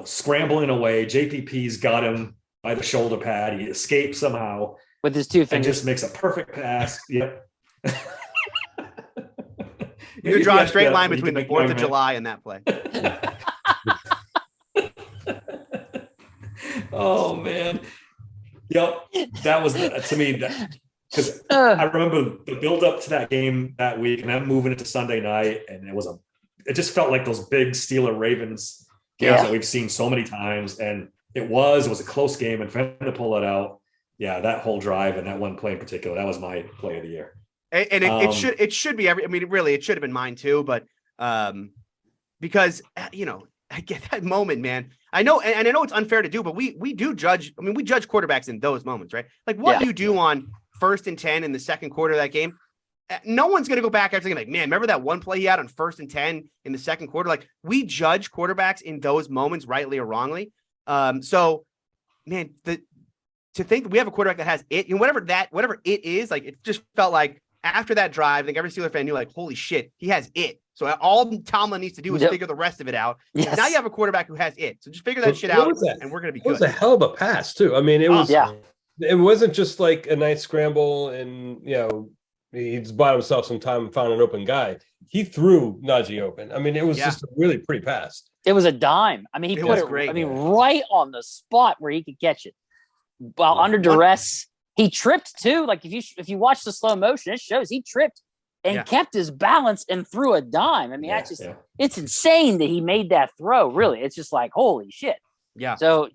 A: scrambling away. JPP's got him by the shoulder pad. He escapes somehow
B: with his 2 fingers
A: and just makes a perfect pass. Yep.
C: You draw a straight line between the 4th of July and that play.
A: Oh man. Yep. That was to me because I remember the build up to that game that week and then moving into Sunday night. And it just felt like those big Steeler Ravens games that we've seen so many times. And it was a close game and for him to pull it out. Yeah. That whole drive and that one play in particular, that was my play of the year.
C: And it should be really, it should have been mine too. But because, I get that moment, man. I know, and I know it's unfair to do, but we do judge. I mean, we judge quarterbacks in those moments, right? Like what you do on 1st and 10 in the second quarter of that game. No one's going to go back after thinking like, man, remember that one play he had on 1st and 10 in the second quarter? Like we judge quarterbacks in those moments, rightly or wrongly. So, man, to think that we have a quarterback that has it, whatever it is, like it just felt like after that drive, I think every Steeler fan knew like, holy shit, he has it. So all Tomlin needs to do is figure the rest of it out.
B: Yes.
C: Now you have a quarterback who has it. So just figure that shit out, and we're going to be good.
D: It was a hell of a pass too. I mean, it was. It wasn't just like a nice scramble and he just bought himself some time and found an open guy. He threw Najee open. I mean, it was just a really pretty pass.
B: It was a dime. I mean, he put it great, right on the spot where he could catch it. While under duress, he tripped too. Like if you watch the slow motion, it shows he tripped and kept his balance and threw a dime. I mean, it's insane that he made that throw. Really, it's just like holy shit.
C: Yeah.
B: So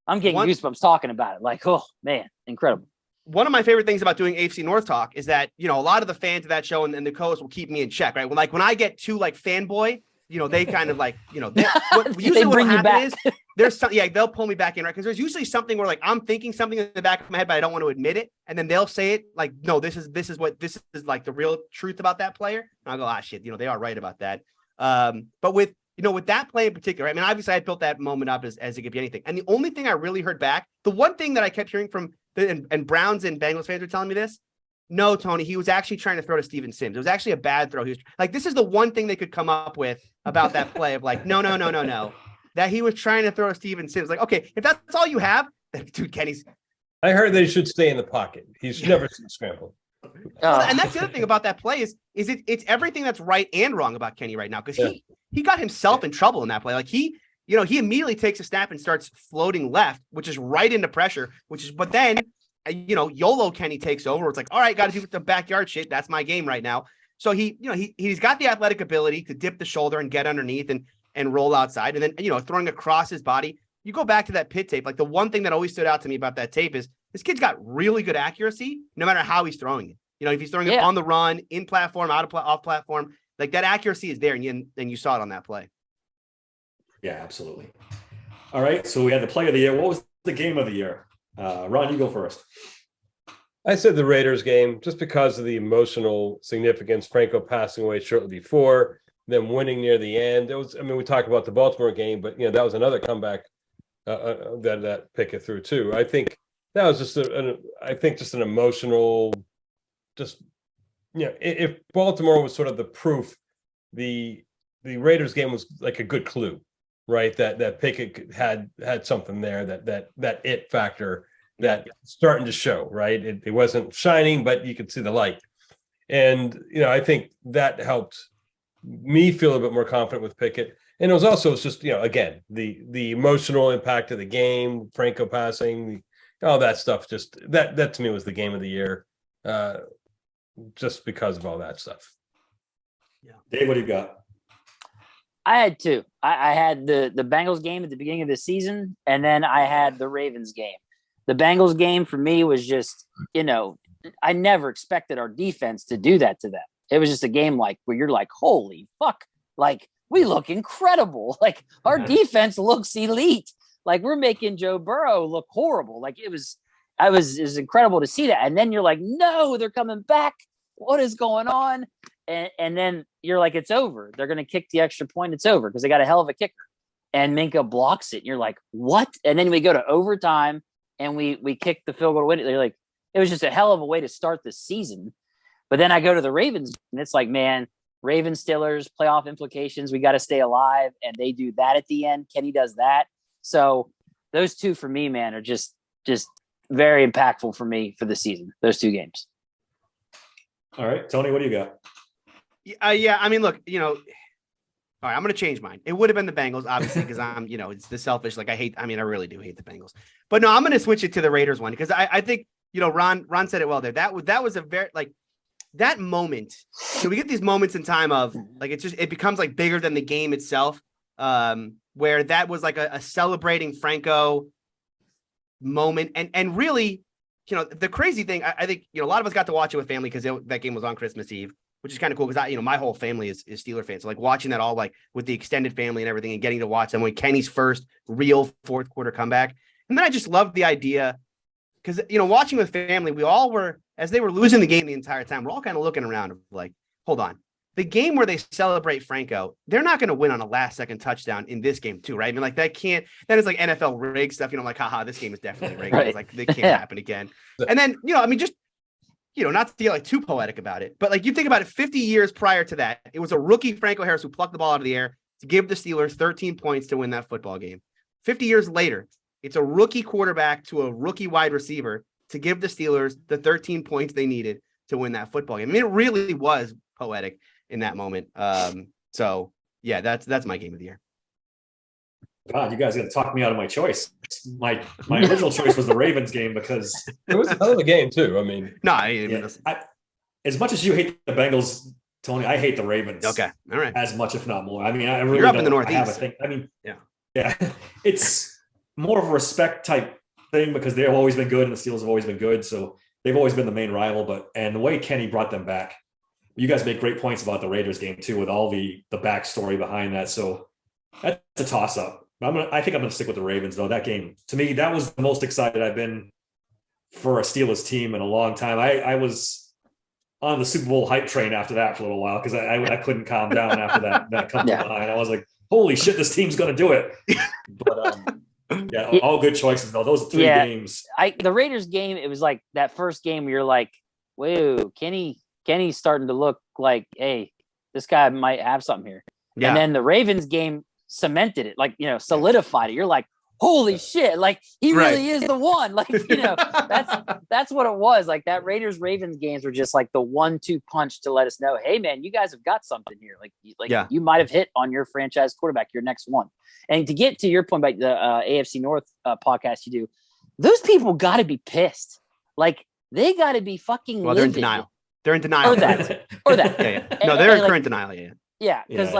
B: I'm getting goosebumps talking about it. Like, oh man, incredible.
C: One of my favorite things about doing AFC North talk is that, a lot of the fans of that show and the co-host will keep me in check, right? When I get too like fanboy, they kind of like, usually what will happen is there's some, they'll pull me back in, right? Because there's usually something where like, I'm thinking something in the back of my head, but I don't want to admit it. And then they'll say it like, no, this is like the real truth about that player. And I'll go, shit, they are right about that. But with that play in particular, I mean, obviously I built that moment up as it could be anything. And the only thing I really heard back, the one thing that I kept hearing from and Browns and Bengals fans were telling me this. No, Tony, he was actually trying to throw to Steven Sims. It was actually a bad throw. He was like, this is the one thing they could come up with about that play of like, no, that he was trying to throw to Steven Sims. Like, okay, if that's all you have, then dude, Kenny's.
D: I heard that he should stay in the pocket. He's never seen scramble.
C: And that's the other thing about that play is it's everything that's right and wrong about Kenny right now because he got himself in trouble in that play. Like he immediately takes a snap and starts floating left, which is right into pressure, but then, YOLO Kenny takes over. It's like, all right, got to do the backyard shit. That's my game right now. So he's got the athletic ability to dip the shoulder and get underneath and roll outside. And then, throwing across his body, you go back to that pit tape. Like the one thing that always stood out to me about that tape is this kid's got really good accuracy, no matter how he's throwing it. If he's throwing it on the run, in platform, off platform, like that accuracy is there. And you saw it on that play.
A: Yeah, absolutely. All right. So we had the play of the year. What was the game of the year? Ron, you go first.
D: I said the Raiders game just because of the emotional significance. Franco passing away shortly before, them winning near the end. We talk about the Baltimore game, but that was another comeback that Pickett threw too. I think that was just an emotional, if Baltimore was sort of the proof, the Raiders game was like a good clue. Right, that Pickett had something there, that it factor that starting to show. Right, it wasn't shining, but you could see the light, and I think that helped me feel a bit more confident with Pickett. And it was also just again the emotional impact of the game, Franco passing, all that stuff. Just that to me was the game of the year, just because of all that stuff.
A: Yeah, Dave, what do you got?
B: I had two. I had the Bengals game at the beginning of the season, and then I had the Ravens game. The Bengals game for me was just, I never expected our defense to do that to them. It was just a game like where you're like, holy fuck, like we look incredible. Like our defense looks elite. Like we're making Joe Burrow look horrible. Like it was incredible to see that. And then you're like, no, they're coming back. What is going on? And then you're like, it's over. They're going to kick the extra point. It's over because they got a hell of a kicker. And Minka blocks it. And you're like, what? And then we go to overtime and we kick the field goal to win it. They're like, it was just a hell of a way to start the season. But then I go to the Ravens and it's like, man, Ravens, Steelers, playoff implications. We got to stay alive. And they do that at the end. Kenny does that. So those two for me, man, are just very impactful for me for the season. Those two games.
A: All right, Tony, what do you got?
C: Yeah. I mean, look, all right, I'm going to change mine. It would have been the Bengals, obviously, because I'm, it's the selfish. Like I really do hate the Bengals. But no, I'm going to switch it to the Raiders one because I think, Ron said it well there. That was a very that moment. So we get these moments in time of like it becomes like bigger than the game itself. Where that was like a celebrating Franco moment, and really, the crazy thing, I think a lot of us got to watch it with family because that game was on Christmas Eve. which is kind of cool because my whole family is Steeler fans. So like watching that all like with the extended family and everything and getting to watch them when Kenny's first real fourth quarter comeback. And then I just loved the idea because, watching with family, we all were, as they were losing the game the entire time, we're all kind of looking around like, hold on. The game where they celebrate Franco, they're not going to win on a last second touchdown in this game too, right? I mean, like that is like NFL rig stuff, like, haha, this game is definitely rigged.
B: Right.
C: It's like, they can't happen again. And then, just, not to be like too poetic about it, but like you think about it, 50 years prior to that, it was a rookie Franco Harris who plucked the ball out of the air to give the Steelers 13 points to win that football game. 50 years later, it's a rookie quarterback to a rookie wide receiver to give the Steelers the 13 points they needed to win that football game. I mean, it really was poetic in that moment. So yeah, that's my game of the year.
A: God, you guys got to talk me out of my choice. My original choice was the Ravens game because
D: it was a hell of a game too. I mean,
A: as much as you hate the Bengals, Tony, I hate the Ravens.
C: Okay, all right,
A: as much if not more. I mean, I really
C: you're up in the Northeast.
A: Have a thing. I mean, yeah, it's more of a respect type thing because they've always been good and the Steelers have always been good, so they've always been the main rival. And the way Kenny brought them back. You guys make great points about the Raiders game too, with all the backstory behind that. So that's a toss up. I think I'm going to stick with the Ravens though. That game to me, that was the most excited I've been for a Steelers team in a long time. I was on the Super Bowl hype train after that for a little while because I couldn't calm down after that come from behind. I was like, holy shit, this team's going to do it. But all good choices though. Those 3 games.
B: The Raiders game, it was like that first game where you're like, whoa, Kenny's starting to look like, hey, this guy might have something here. Yeah. And then the Ravens game cemented it, like, solidified it. You're like, holy shit, like he really is the one. Like, that's what it was. Like that Raiders-Ravens games were just like the 1-2 punch to let us know, hey man, you guys have got something here. Like you might have hit on your franchise quarterback, your next one. And to get to your point about the AFC North podcast you do, those people got to be pissed. Like they got to be fucking
C: they're in denial. They're in denial.
B: Or that.
C: Yeah. No, they're in current denial.
B: Yeah. Because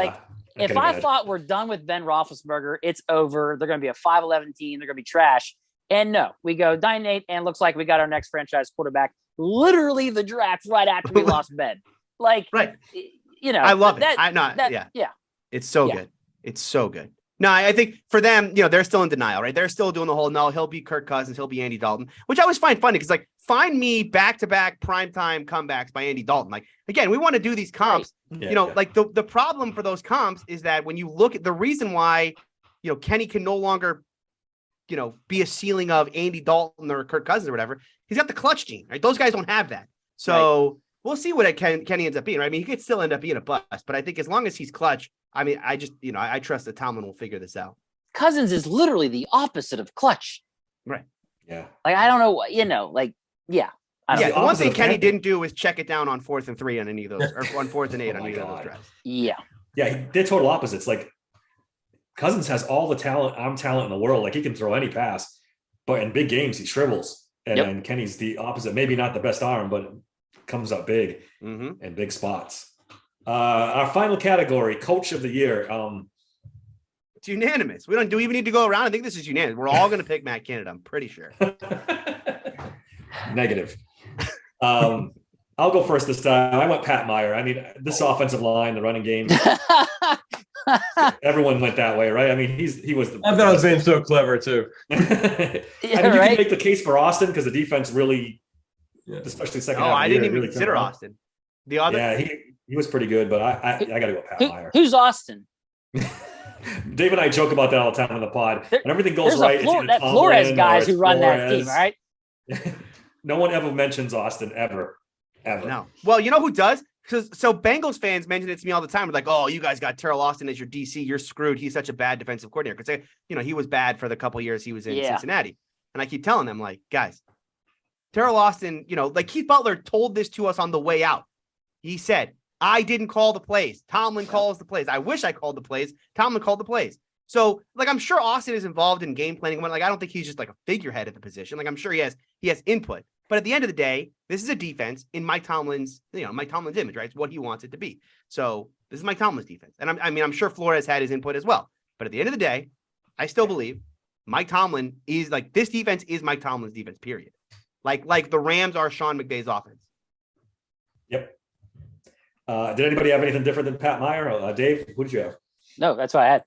B: if I thought we're done with Ben Roethlisberger, it's over. They're going to be a 5-11 team. They're going to be trash. And no, we go 9-8 and looks like we got our next franchise quarterback. Literally the draft right after we lost Ben. Like,
C: right.
B: I
C: love it.
B: Yeah.
C: It's so good. It's so good. No, I think for them, they're still in denial, right? They're still doing the whole, no, he'll be Kirk Cousins, he'll be Andy Dalton, which I always find funny because, like, find me back-to-back primetime comebacks by Andy Dalton. Like, again, we want to do these comps. Right. Like the problem for those comps is that when you look at the reason why, Kenny can no longer, be a ceiling of Andy Dalton or Kirk Cousins or whatever, he's got the clutch gene, right? Those guys don't have that. So we'll see what Kenny ends up being, right? I mean, he could still end up being a bust, but I think as long as he's clutch, I mean, I just, I trust that Tomlin will figure this out.
B: Cousins is literally the opposite of clutch.
C: Right.
A: Yeah.
B: Like, I don't know,
C: The one thing Kenny didn't do was check it down on 4th and 3 on any of those, or on 4th and 8 on any of those drives.
B: Yeah.
A: Yeah. They're total opposites. Like Cousins has all the arm talent in the world. Like he can throw any pass, but in big games, he shrivels. And then Kenny's the opposite. Maybe not the best arm, but comes up big in big spots. Our final category, Coach of the Year.
C: It's unanimous. We don't even need to go around. I think this is unanimous. We're all going to pick Matt Canada. I'm pretty sure.
A: Negative. I'll go first this time. I went Pat Meyer. I mean, this offensive line, the running game. Everyone went that way, right? I mean, he was.
D: I thought I was being so clever too.
A: You can make the case for Austin because the defense really, especially second half.
C: I didn't even consider Austin. The other,
A: he was pretty good, but I got to go Pat Meyer.
B: Who's Austin?
A: Dave and I joke about that all the time on the pod. When everything goes right,
B: that Flores guys who run that team, right?
A: No one ever mentions Austin ever.
C: No. Well, you know who does? So Bengals fans mention it to me all the time. We're like, oh, you guys got Terrell Austin as your DC. You're screwed. He's such a bad defensive coordinator. Because, he was bad for the couple years he was in Cincinnati. And I keep telling them, like, guys, Terrell Austin, like Keith Butler told this to us on the way out. He said, I didn't call the plays. Tomlin calls the plays. I wish I called the plays. Tomlin called the plays. So, like, I'm sure Austin is involved in game planning. Like, I don't think he's just like a figurehead at the position. Like, I'm sure he has input. But at the end of the day, this is a defense in Mike Tomlin's, Mike Tomlin's image, right? It's what he wants it to be. So this is Mike Tomlin's defense. And I'm sure Flores had his input as well. But at the end of the day, I still believe Mike Tomlin is like, this defense is Mike Tomlin's defense, period. Like the Rams are Sean McVay's offense.
A: Yep. Did anybody have anything different than Pat Meyer? Dave, who did you have?
B: No, that's what I had.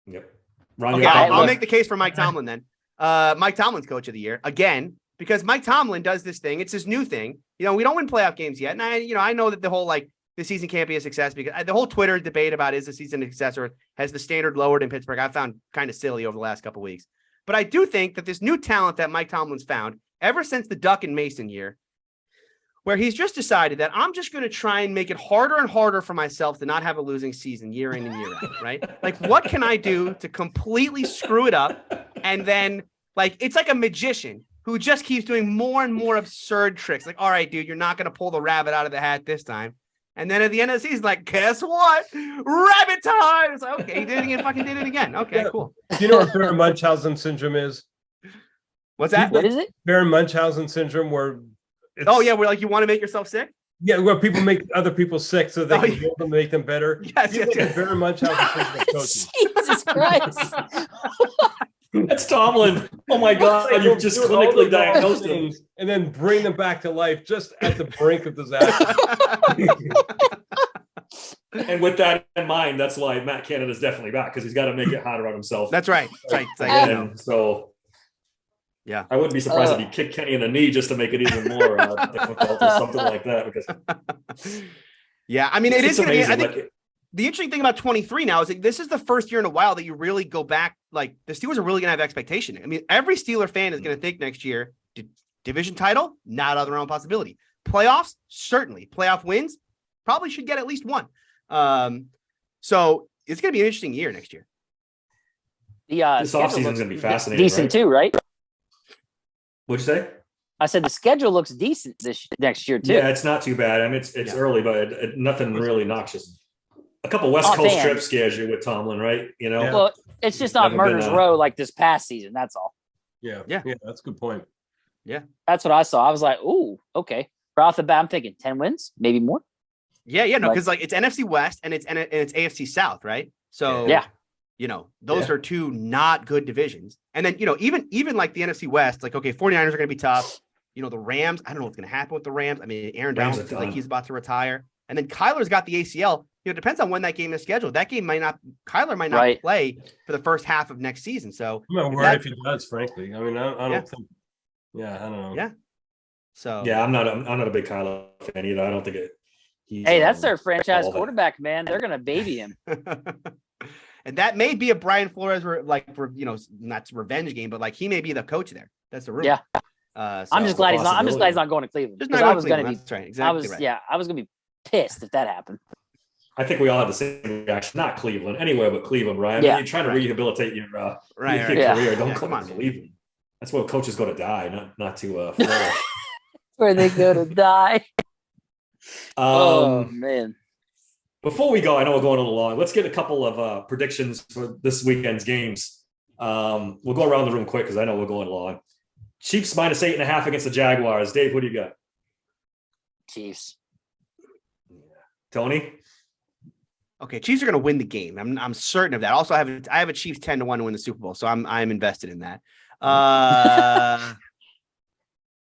A: Yep. Ron,
C: Okay,
A: you have
C: I'll make the case for Mike Tomlin then. Mike Tomlin's coach of the year again, because Mike Tomlin does this thing. It's his new thing. You know, we don't win playoff games yet. And I know that the whole the season can't be a success because the whole Twitter debate about is the season a success or has the standard lowered in Pittsburgh, I found kind of silly over the last couple of weeks. But I do think that this new talent that Mike Tomlin's found ever since the Duck and Mason year, where he's just decided that I'm just going to try and make it harder and harder for myself to not have a losing season year in and year out, right? Like, what can I do to completely screw it up? And then, it's like a magician who just keeps doing more and more absurd tricks. Like, all right, dude, you're not going to pull the rabbit out of the hat this time. And then at the end of the season, like, guess what? Rabbit time! It's like, okay, he did it again, fucking did it again. Okay, cool.
D: Do you know what Baron Munchausen syndrome is?
C: What's that?
B: What is it?
D: Baron Munchausen syndrome, where
C: where you want to make yourself sick?
D: Yeah, where people make other people sick so they can heal them, make them better.
C: Yes.
D: Baron Munchausen syndrome coaching.
B: Jesus Christ.
A: That's Tomlin. Oh my God, you've just clinically diagnosed him.
D: And then bring them back to life just at the brink of disaster.
A: And with that in mind, that's why Matt Canada's definitely back, because he's got to make it harder on himself.
C: That's right.
A: So yeah, I wouldn't be surprised if he kicked Kenny in the knee just to make it even more difficult or something like that. Because
C: yeah, I mean, it is going to be. I
A: amazing.
C: think the interesting thing about 23 now is this is the first year in a while that you really go back. Like, the Steelers are really going to have expectation. I mean, every Steeler fan is going to think next year, division title, not out of the realm of possibility. Playoffs, certainly. Playoff wins, probably should get at least one. So it's going to be an interesting year next year.
B: This
A: offseason is going to be fascinating.
B: Decent too, right?
A: What'd you say?
B: I said the schedule looks decent next year too.
A: Yeah, it's not too bad. I mean, it's early, but nothing really noxious. A couple West Coast trips scares you with Tomlin, right? You know,
B: well, it's just not murder's row like this past season. That's all.
D: Yeah, that's a good point.
C: Yeah,
B: that's what I saw. I was like, ooh, okay. Right off the bat, I'm thinking 10 wins, maybe more.
C: Yeah, no, because it's NFC West and it's AFC South, right? So those are two not good divisions. And then even like the NFC West, like, okay, 49ers are going to be tough. The Rams, I don't know what's going to happen with the Rams. I mean, Aaron Donald feels like he's about to retire. And then Kyler's got the ACL. It depends on when that game is scheduled. That game Kyler might not play for the first half of next season. So
D: I'm not worried if he does, frankly. I mean, I don't think. Yeah, I don't know.
C: Yeah. So
A: I'm not a big Kyler fan either. I don't think it.
B: Hey, that's their franchise quarterback, man. They're gonna baby him.
C: And that may be a Brian Flores, not revenge game, but like he may be the coach there. That's the rumor.
B: Yeah. I'm just glad he's not. I'm just glad he's not going to Cleveland.
C: I was going to be. That's right. Exactly.
B: I was going to be pissed if that happened.
A: I think we all had the same reaction. Not Cleveland, anywhere but Cleveland, Brian.
B: Yeah.
A: You're trying to rehabilitate your career. Don't come on, Cleveland. That's where coaches go to die, not to flourish.
B: Where they go to die. Oh man.
A: Before we go, I know we're going a little long. Let's get a couple of predictions for this weekend's games. We'll go around the room quick because I know we're going long. Chiefs -8.5 against the Jaguars. Dave, what do you got?
B: Chiefs.
A: Tony?
C: Okay, Chiefs are going to win the game. I'm certain of that. Also, I have a Chiefs 10-1 to win the Super Bowl, so I'm invested in that. I'm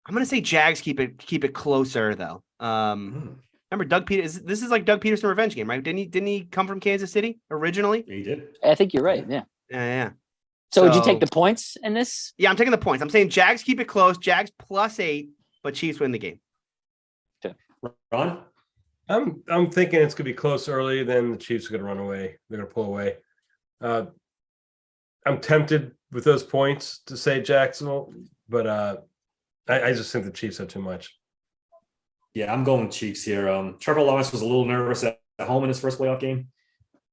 C: going to say Jags keep it closer though. Remember Doug Peterson? This is like Doug Peterson revenge game, right? Didn't he come from Kansas City originally?
A: He did.
B: I think you're right. Yeah.
C: Yeah.
B: So would you take the points in this?
C: Yeah, I'm taking the points. I'm saying Jags keep it close. Jags +8, but Chiefs win the game.
A: Okay. Ron?
D: I'm thinking it's going to be close early. Then the Chiefs are going to run away. They're going to pull away. I'm tempted with those points to say Jacksonville, but I just think the Chiefs have too much.
A: Yeah, I'm going Chiefs here. Trevor Lawrence was a little nervous at home in his first playoff game.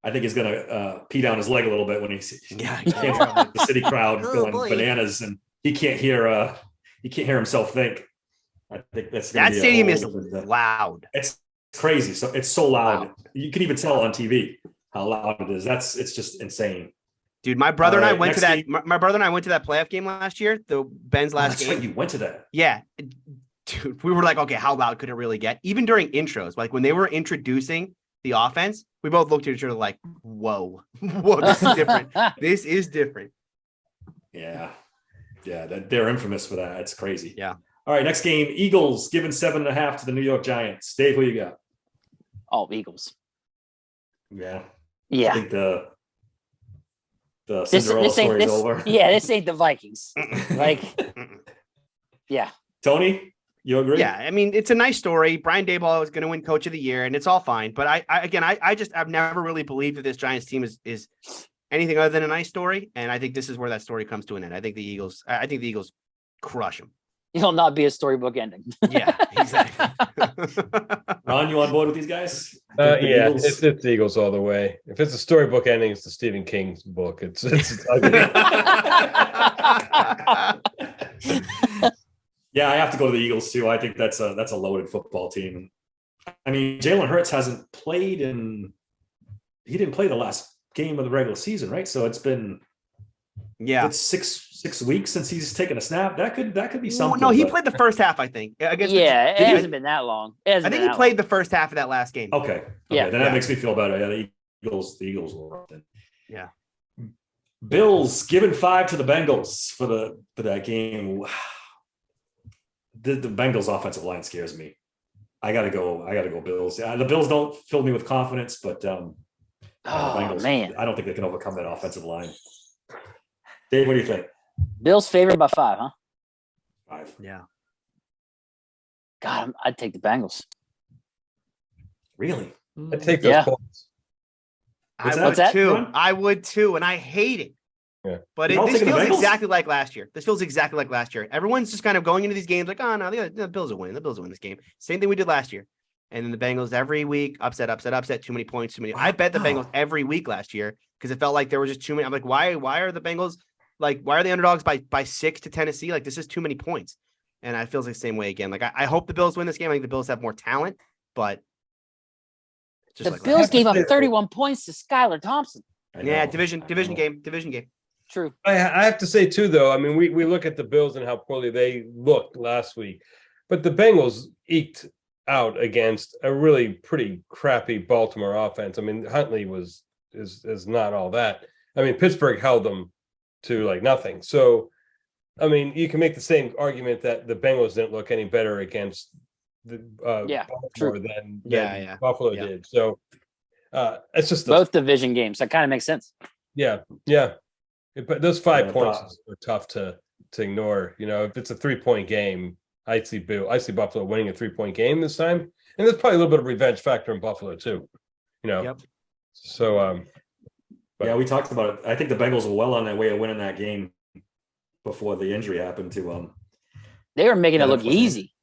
A: I think he's going to pee down his leg a little bit when he can't the city crowd going bananas, and he can't hear himself think. I think that
C: stadium is loud.
A: It's crazy. So it's so loud. Wow. You can even tell on TV how loud it is. It's just insane.
C: Dude, my brother and I went to that. My brother and I went to that playoff game last year. Ben's last game.
A: Right, you went to that.
C: Yeah, dude, we were like, okay, how loud could it really get? Even during intros, like when they were introducing the offense, we both looked at each other like, whoa, this is different. This is different.
A: Yeah, they're infamous for that. It's crazy.
C: Yeah.
A: All right, next game, Eagles giving 7.5 to the New York Giants. Dave, who you got?
B: Oh, Eagles.
A: Yeah. I
B: Yeah.
A: think the
B: This
A: Cinderella story is
B: this,
A: over.
B: yeah, this ain't the Vikings. Like, yeah.
A: Tony, you agree?
C: Yeah, I mean, it's a nice story. Brian Daboll is going to win Coach of the Year, and it's all fine. But I've never really believed that this Giants team is anything other than a nice story, and I think this is where that story comes to an end. I think the Eagles crush them.
B: It'll not be a storybook ending.
C: Yeah, exactly.
A: Ron, you on board with these guys?
D: Yeah,
A: Eagles?
D: it's Eagles all the way. If it's a storybook ending, it's the Stephen King's book. It's ugly.
A: Yeah, I have to go to the Eagles too. I think that's a loaded football team. I mean, Jalen Hurts hasn't played he didn't play the last game of the regular season, right? So it's been it's six weeks since he's taken a snap. That could be something.
C: No, he played the first half, I think.
B: It hasn't been that long.
C: I think he played the first half of that last game.
A: Okay. Then that makes me feel better. Yeah, the Eagles will run it.
C: Yeah.
A: Bills giving 5 to the Bengals for that game. The Bengals offensive line scares me. I gotta go Bills. The Bills don't fill me with confidence, but the Bengals,
B: man,
A: I don't think they can overcome that offensive line. Dave, what do you think?
B: Bills favored by 5, huh?
A: 5.
C: Yeah.
B: God, I'd take the Bengals.
A: Really?
D: I'd take those points.
C: I would too, and I hate it.
D: Yeah.
C: But this feels exactly like last year. Everyone's just kind of going into these games like, oh no, the Bills will win. The Bills will win this game. Same thing we did last year. And then the Bengals every week, upset, too many points, too many. I bet the Bengals every week last year because it felt like there were just too many. I'm like, why are the Bengals why are the underdogs by 6 to Tennessee? Like, this is too many points. And it feels like the same way again. Like, I hope the Bills win this game. I think the Bills have more talent, but
B: the Bills gave up 31 points to Skylar Thompson.
C: Yeah, division game.
B: True.
D: I have to say too, though. I mean, we look at the Bills and how poorly they looked last week, but the Bengals eked out against a really pretty crappy Baltimore offense. I mean, Huntley is not all that. I mean, Pittsburgh held them to like nothing. So, I mean, you can make the same argument that the Bengals didn't look any better against the Baltimore than Buffalo did. So, it's just
B: both division games. That kind of makes sense.
D: Yeah. But those 5 points are tough to ignore. You know, if it's a 3-point game, I see Buffalo winning a 3-point game this time, and there's probably a little bit of revenge factor in Buffalo too. You know, so
A: we talked about it. I think the Bengals were well on their way of winning that game before the injury happened to
B: They were making it look easy.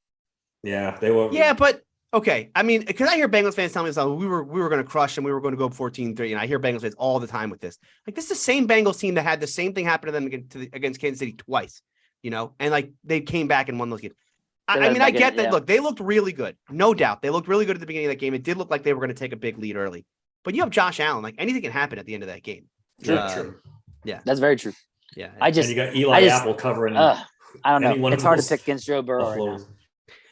A: Yeah, they were.
C: Yeah, but okay. I mean, because I hear Bengals fans telling me, we were going to crush them. We were going to go 14-3. And I hear Bengals fans all the time with this. Like, this is the same Bengals team that had the same thing happen to them against Kansas City twice, you know? And, like, they came back and won those games. I mean, I get that. Yeah. Look, they looked really good. No doubt. They looked really good at the beginning of that game. It did look like they were going to take a big lead early. But you have Josh Allen. Like, anything can happen at the end of that game.
A: True.
C: Yeah.
B: That's very true.
C: Yeah.
A: And you got Eli Apple covering.
B: I don't know. It's hard to pick against Joe Burrow right now.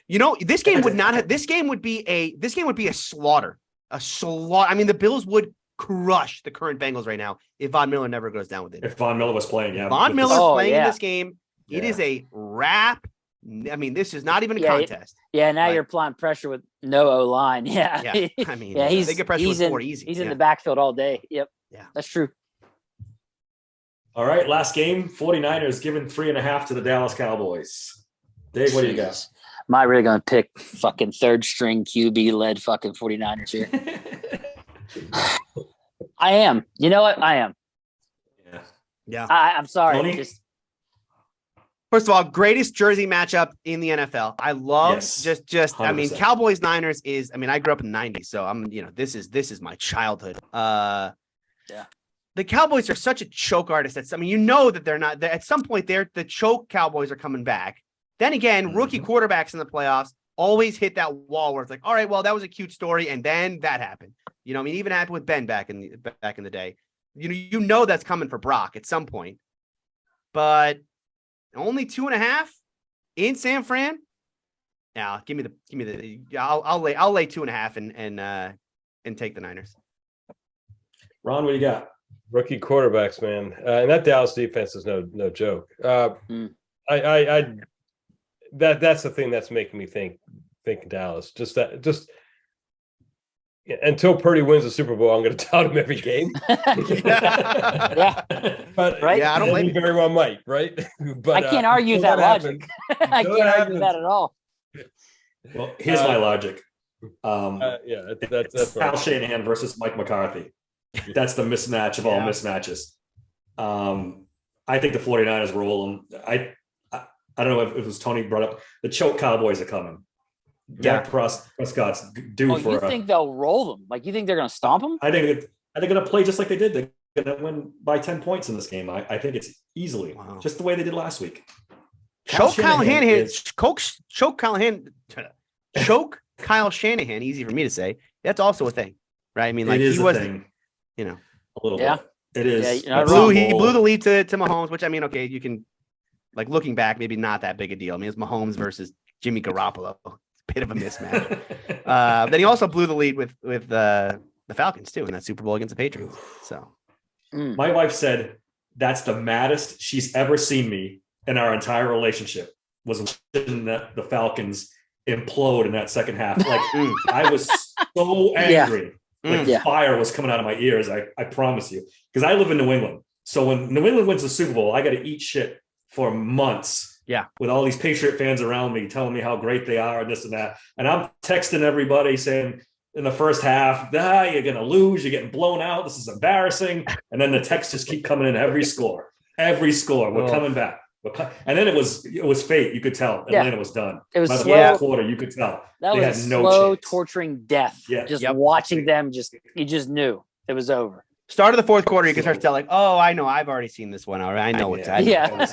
C: You know, this game would be a slaughter. A slaughter. I mean, the Bills would crush the current Bengals right now if Von Miller never goes down with it.
A: If Von Miller was playing, yeah.
C: Von Miller's playing in this game. It is a wrap. I mean, this is not even a contest.
B: Yeah, now you're applying pressure with no O-line. Yeah.
C: I mean,
B: they
C: get pressure with 4 easy.
B: He's in the backfield all day. Yep.
C: Yeah.
B: That's true.
A: All right, last game, 49ers giving 3.5 to the Dallas Cowboys. Dave, what do you got?
B: Am I really going to pick fucking third string QB led fucking 49ers here? I am. You know what? I am.
C: Yeah.
B: I'm sorry.
A: Tony?
C: First of all, greatest jersey matchup in the NFL. I love I mean,
A: 100%.
C: Cowboys Niners is, I mean, I grew up in the 90s, so I'm, you know, this is my childhood. The Cowboys are such a choke artist. I mean, you know that they're not, at some point the choke Cowboys are coming back. Then again, rookie quarterbacks in the playoffs always hit that wall where it's like, all right, well, that was a cute story. And then that happened. You know, I mean, even happened with Ben back in the day. You know, that's coming for Brock at some point, but only 2.5 in San Fran. Now, give me the. I'll lay 2.5 and take the Niners.
A: Ron, what do you got?
D: Rookie quarterbacks, man, and that Dallas defense is no joke. That's the thing that's making me think Dallas. Just until Purdy wins the Super Bowl, I'm going to tout him every game.
B: Yeah.
D: But
B: Right?
C: Yeah, I don't blame
D: he
C: you.
D: very well might, right? But
B: I can't argue
D: until
B: that logic.
D: happens-
B: I
D: until
B: can't
D: that
B: argue that at all.
A: Well, here's my logic.
D: yeah, that's
A: Kyle
D: right.
A: Shanahan versus Mike McCarthy. That's the mismatch of all mismatches. I think the 49ers roll them. I don't know if it was Tony brought up the choke Cowboys are coming. Dak Prescott's due for.
B: You think they'll roll them? Like you think they're going to stomp them?
A: I think they're going to play just like they did. They're going to win by 10 points in this game. I think it's easily just the way they did last week.
C: Choke Kyle Shanahan. Easy for me to say. That's also a thing, right? I mean, like he was,
A: thing.
C: You know,
A: a little bit. It is.
C: Yeah, he blew the lead to Mahomes, which I mean, okay, you can like looking back, maybe not that big a deal. I mean, it's Mahomes versus Jimmy Garoppolo. It's a bit of a mismatch. Then he also blew the lead with the Falcons too in that Super Bowl against the Patriots. So
A: my wife said that's the maddest she's ever seen me in our entire relationship was watching the Falcons implode in that second half. Like I was so angry. Like fire was coming out of my ears. I promise you, because I live in New England. So when New England wins the Super Bowl, I got to eat shit for months.
C: Yeah.
A: With all these Patriot fans around me telling me how great they are and this and that. And I'm texting everybody saying in the first half, you're going to lose. You're getting blown out. This is embarrassing. And then the texts just keep coming in every score. We're coming back. And then it was fate. You could tell. Atlanta was done.
B: It was
A: by the
B: slow.
A: fourth quarter. You could tell
B: That
A: they
B: was
A: had
B: a
A: no
B: slow,
A: chance.
B: torturing death.
A: Yeah.
B: Just watching them. You just knew it was over.
C: Start of the fourth quarter, you can start to tell like, oh, I know, I've already seen this one. All right, I know what's
B: Yeah.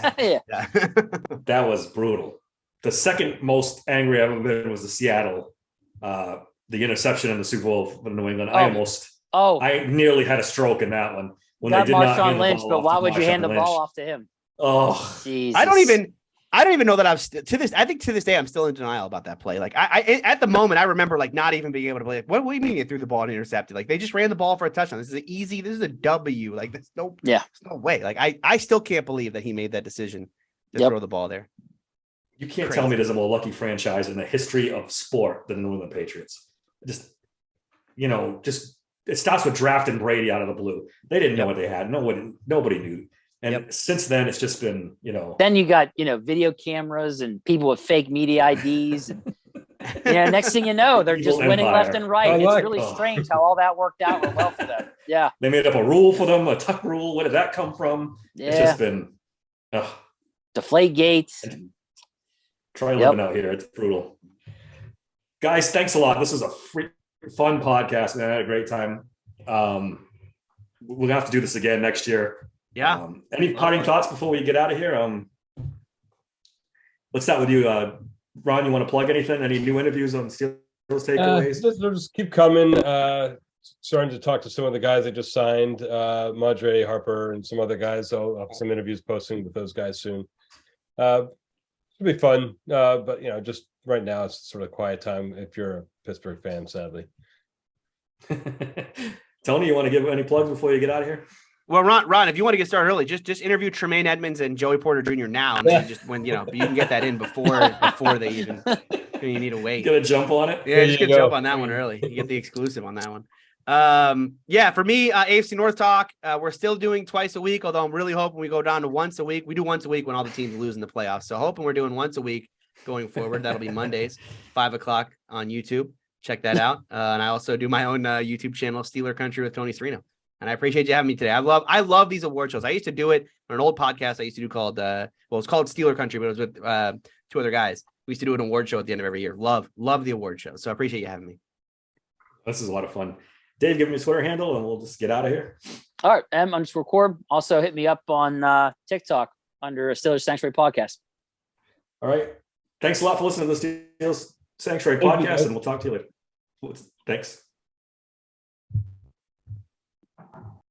A: That was brutal. The second most angry I've ever been was the Seattle, the interception in the Super Bowl for New England. I nearly had a stroke in that one when they did not hand the ball
B: but
A: off
B: why
A: to
B: would you
A: Marshawn
B: hand the
A: Lynch.
B: ball off to him?
A: Oh,
B: Jesus.
C: I don't even know that I think to this day I'm still in denial about that play. Like I at the moment I remember like not even being able to play. Like, what do you mean you threw the ball and intercepted? Like they just ran the ball for a touchdown. This is a W. Like there's no way. Like I still can't believe that he made that decision to throw the ball there.
A: You can't tell me there's a more lucky franchise in the history of sport than the New England Patriots. Just it starts with drafting Brady out of the blue. They didn't know what they had. Nobody knew. And since then, it's just been,
B: Then you got, video cameras and people with fake media IDs. And, next thing you know, they're just winning left and right. It's really strange how all that worked out well for them. Yeah.
A: They made up a rule for them, a tuck rule. Where did that come from?
B: Yeah.
A: It's just been
B: Deflate gates.
A: Try living out here. It's brutal. Guys, thanks a lot. This was a fun podcast, man. I had a great time. We're going to have to do this again next year.
C: Yeah.
A: Any parting thoughts before we get out of here? Let's start with you, Ron. You want to plug anything? Any new interviews on Steelers takeaways?
D: Just keep coming. Starting to talk to some of the guys I just signed, Madre, Harper, and some other guys. I'll have some interviews posting with those guys soon. It'll be fun, but just right now it's sort of quiet time if you're a Pittsburgh fan, sadly.
A: Tony, you want to give any plugs before you get out of here?
C: Well, Ron, if you want to get started early, just interview Tremaine Edmonds and Joey Porter Jr. now. I mean, just when you can get that in before they even. You need to wait.
A: Get a jump on it.
C: Yeah, just get a jump on that one early. You get the exclusive on that one. For me, AFC North talk. We're still doing twice a week, although I'm really hoping we go down to once a week. We do once a week when all the teams lose in the playoffs. So hoping we're doing once a week going forward. That'll be Mondays, 5:00 on YouTube. Check that out. And I also do my own YouTube channel, Steeler Country with Tony Serino. And I appreciate you having me today. I love these award shows. I used to do it on an old podcast I used to do called it's called Steeler Country, but it was with two other guys. We used to do an award show at the end of every year. Love the award show. So I appreciate you having me.
A: This is a lot of fun. Dave, give me a Twitter handle and we'll just get out of here.
B: All right. M_Corb. Also hit me up on TikTok under Steelers Sanctuary Podcast.
A: All right. Thanks a lot for listening to the Steelers Sanctuary Podcast, and we'll talk to you later. Thanks.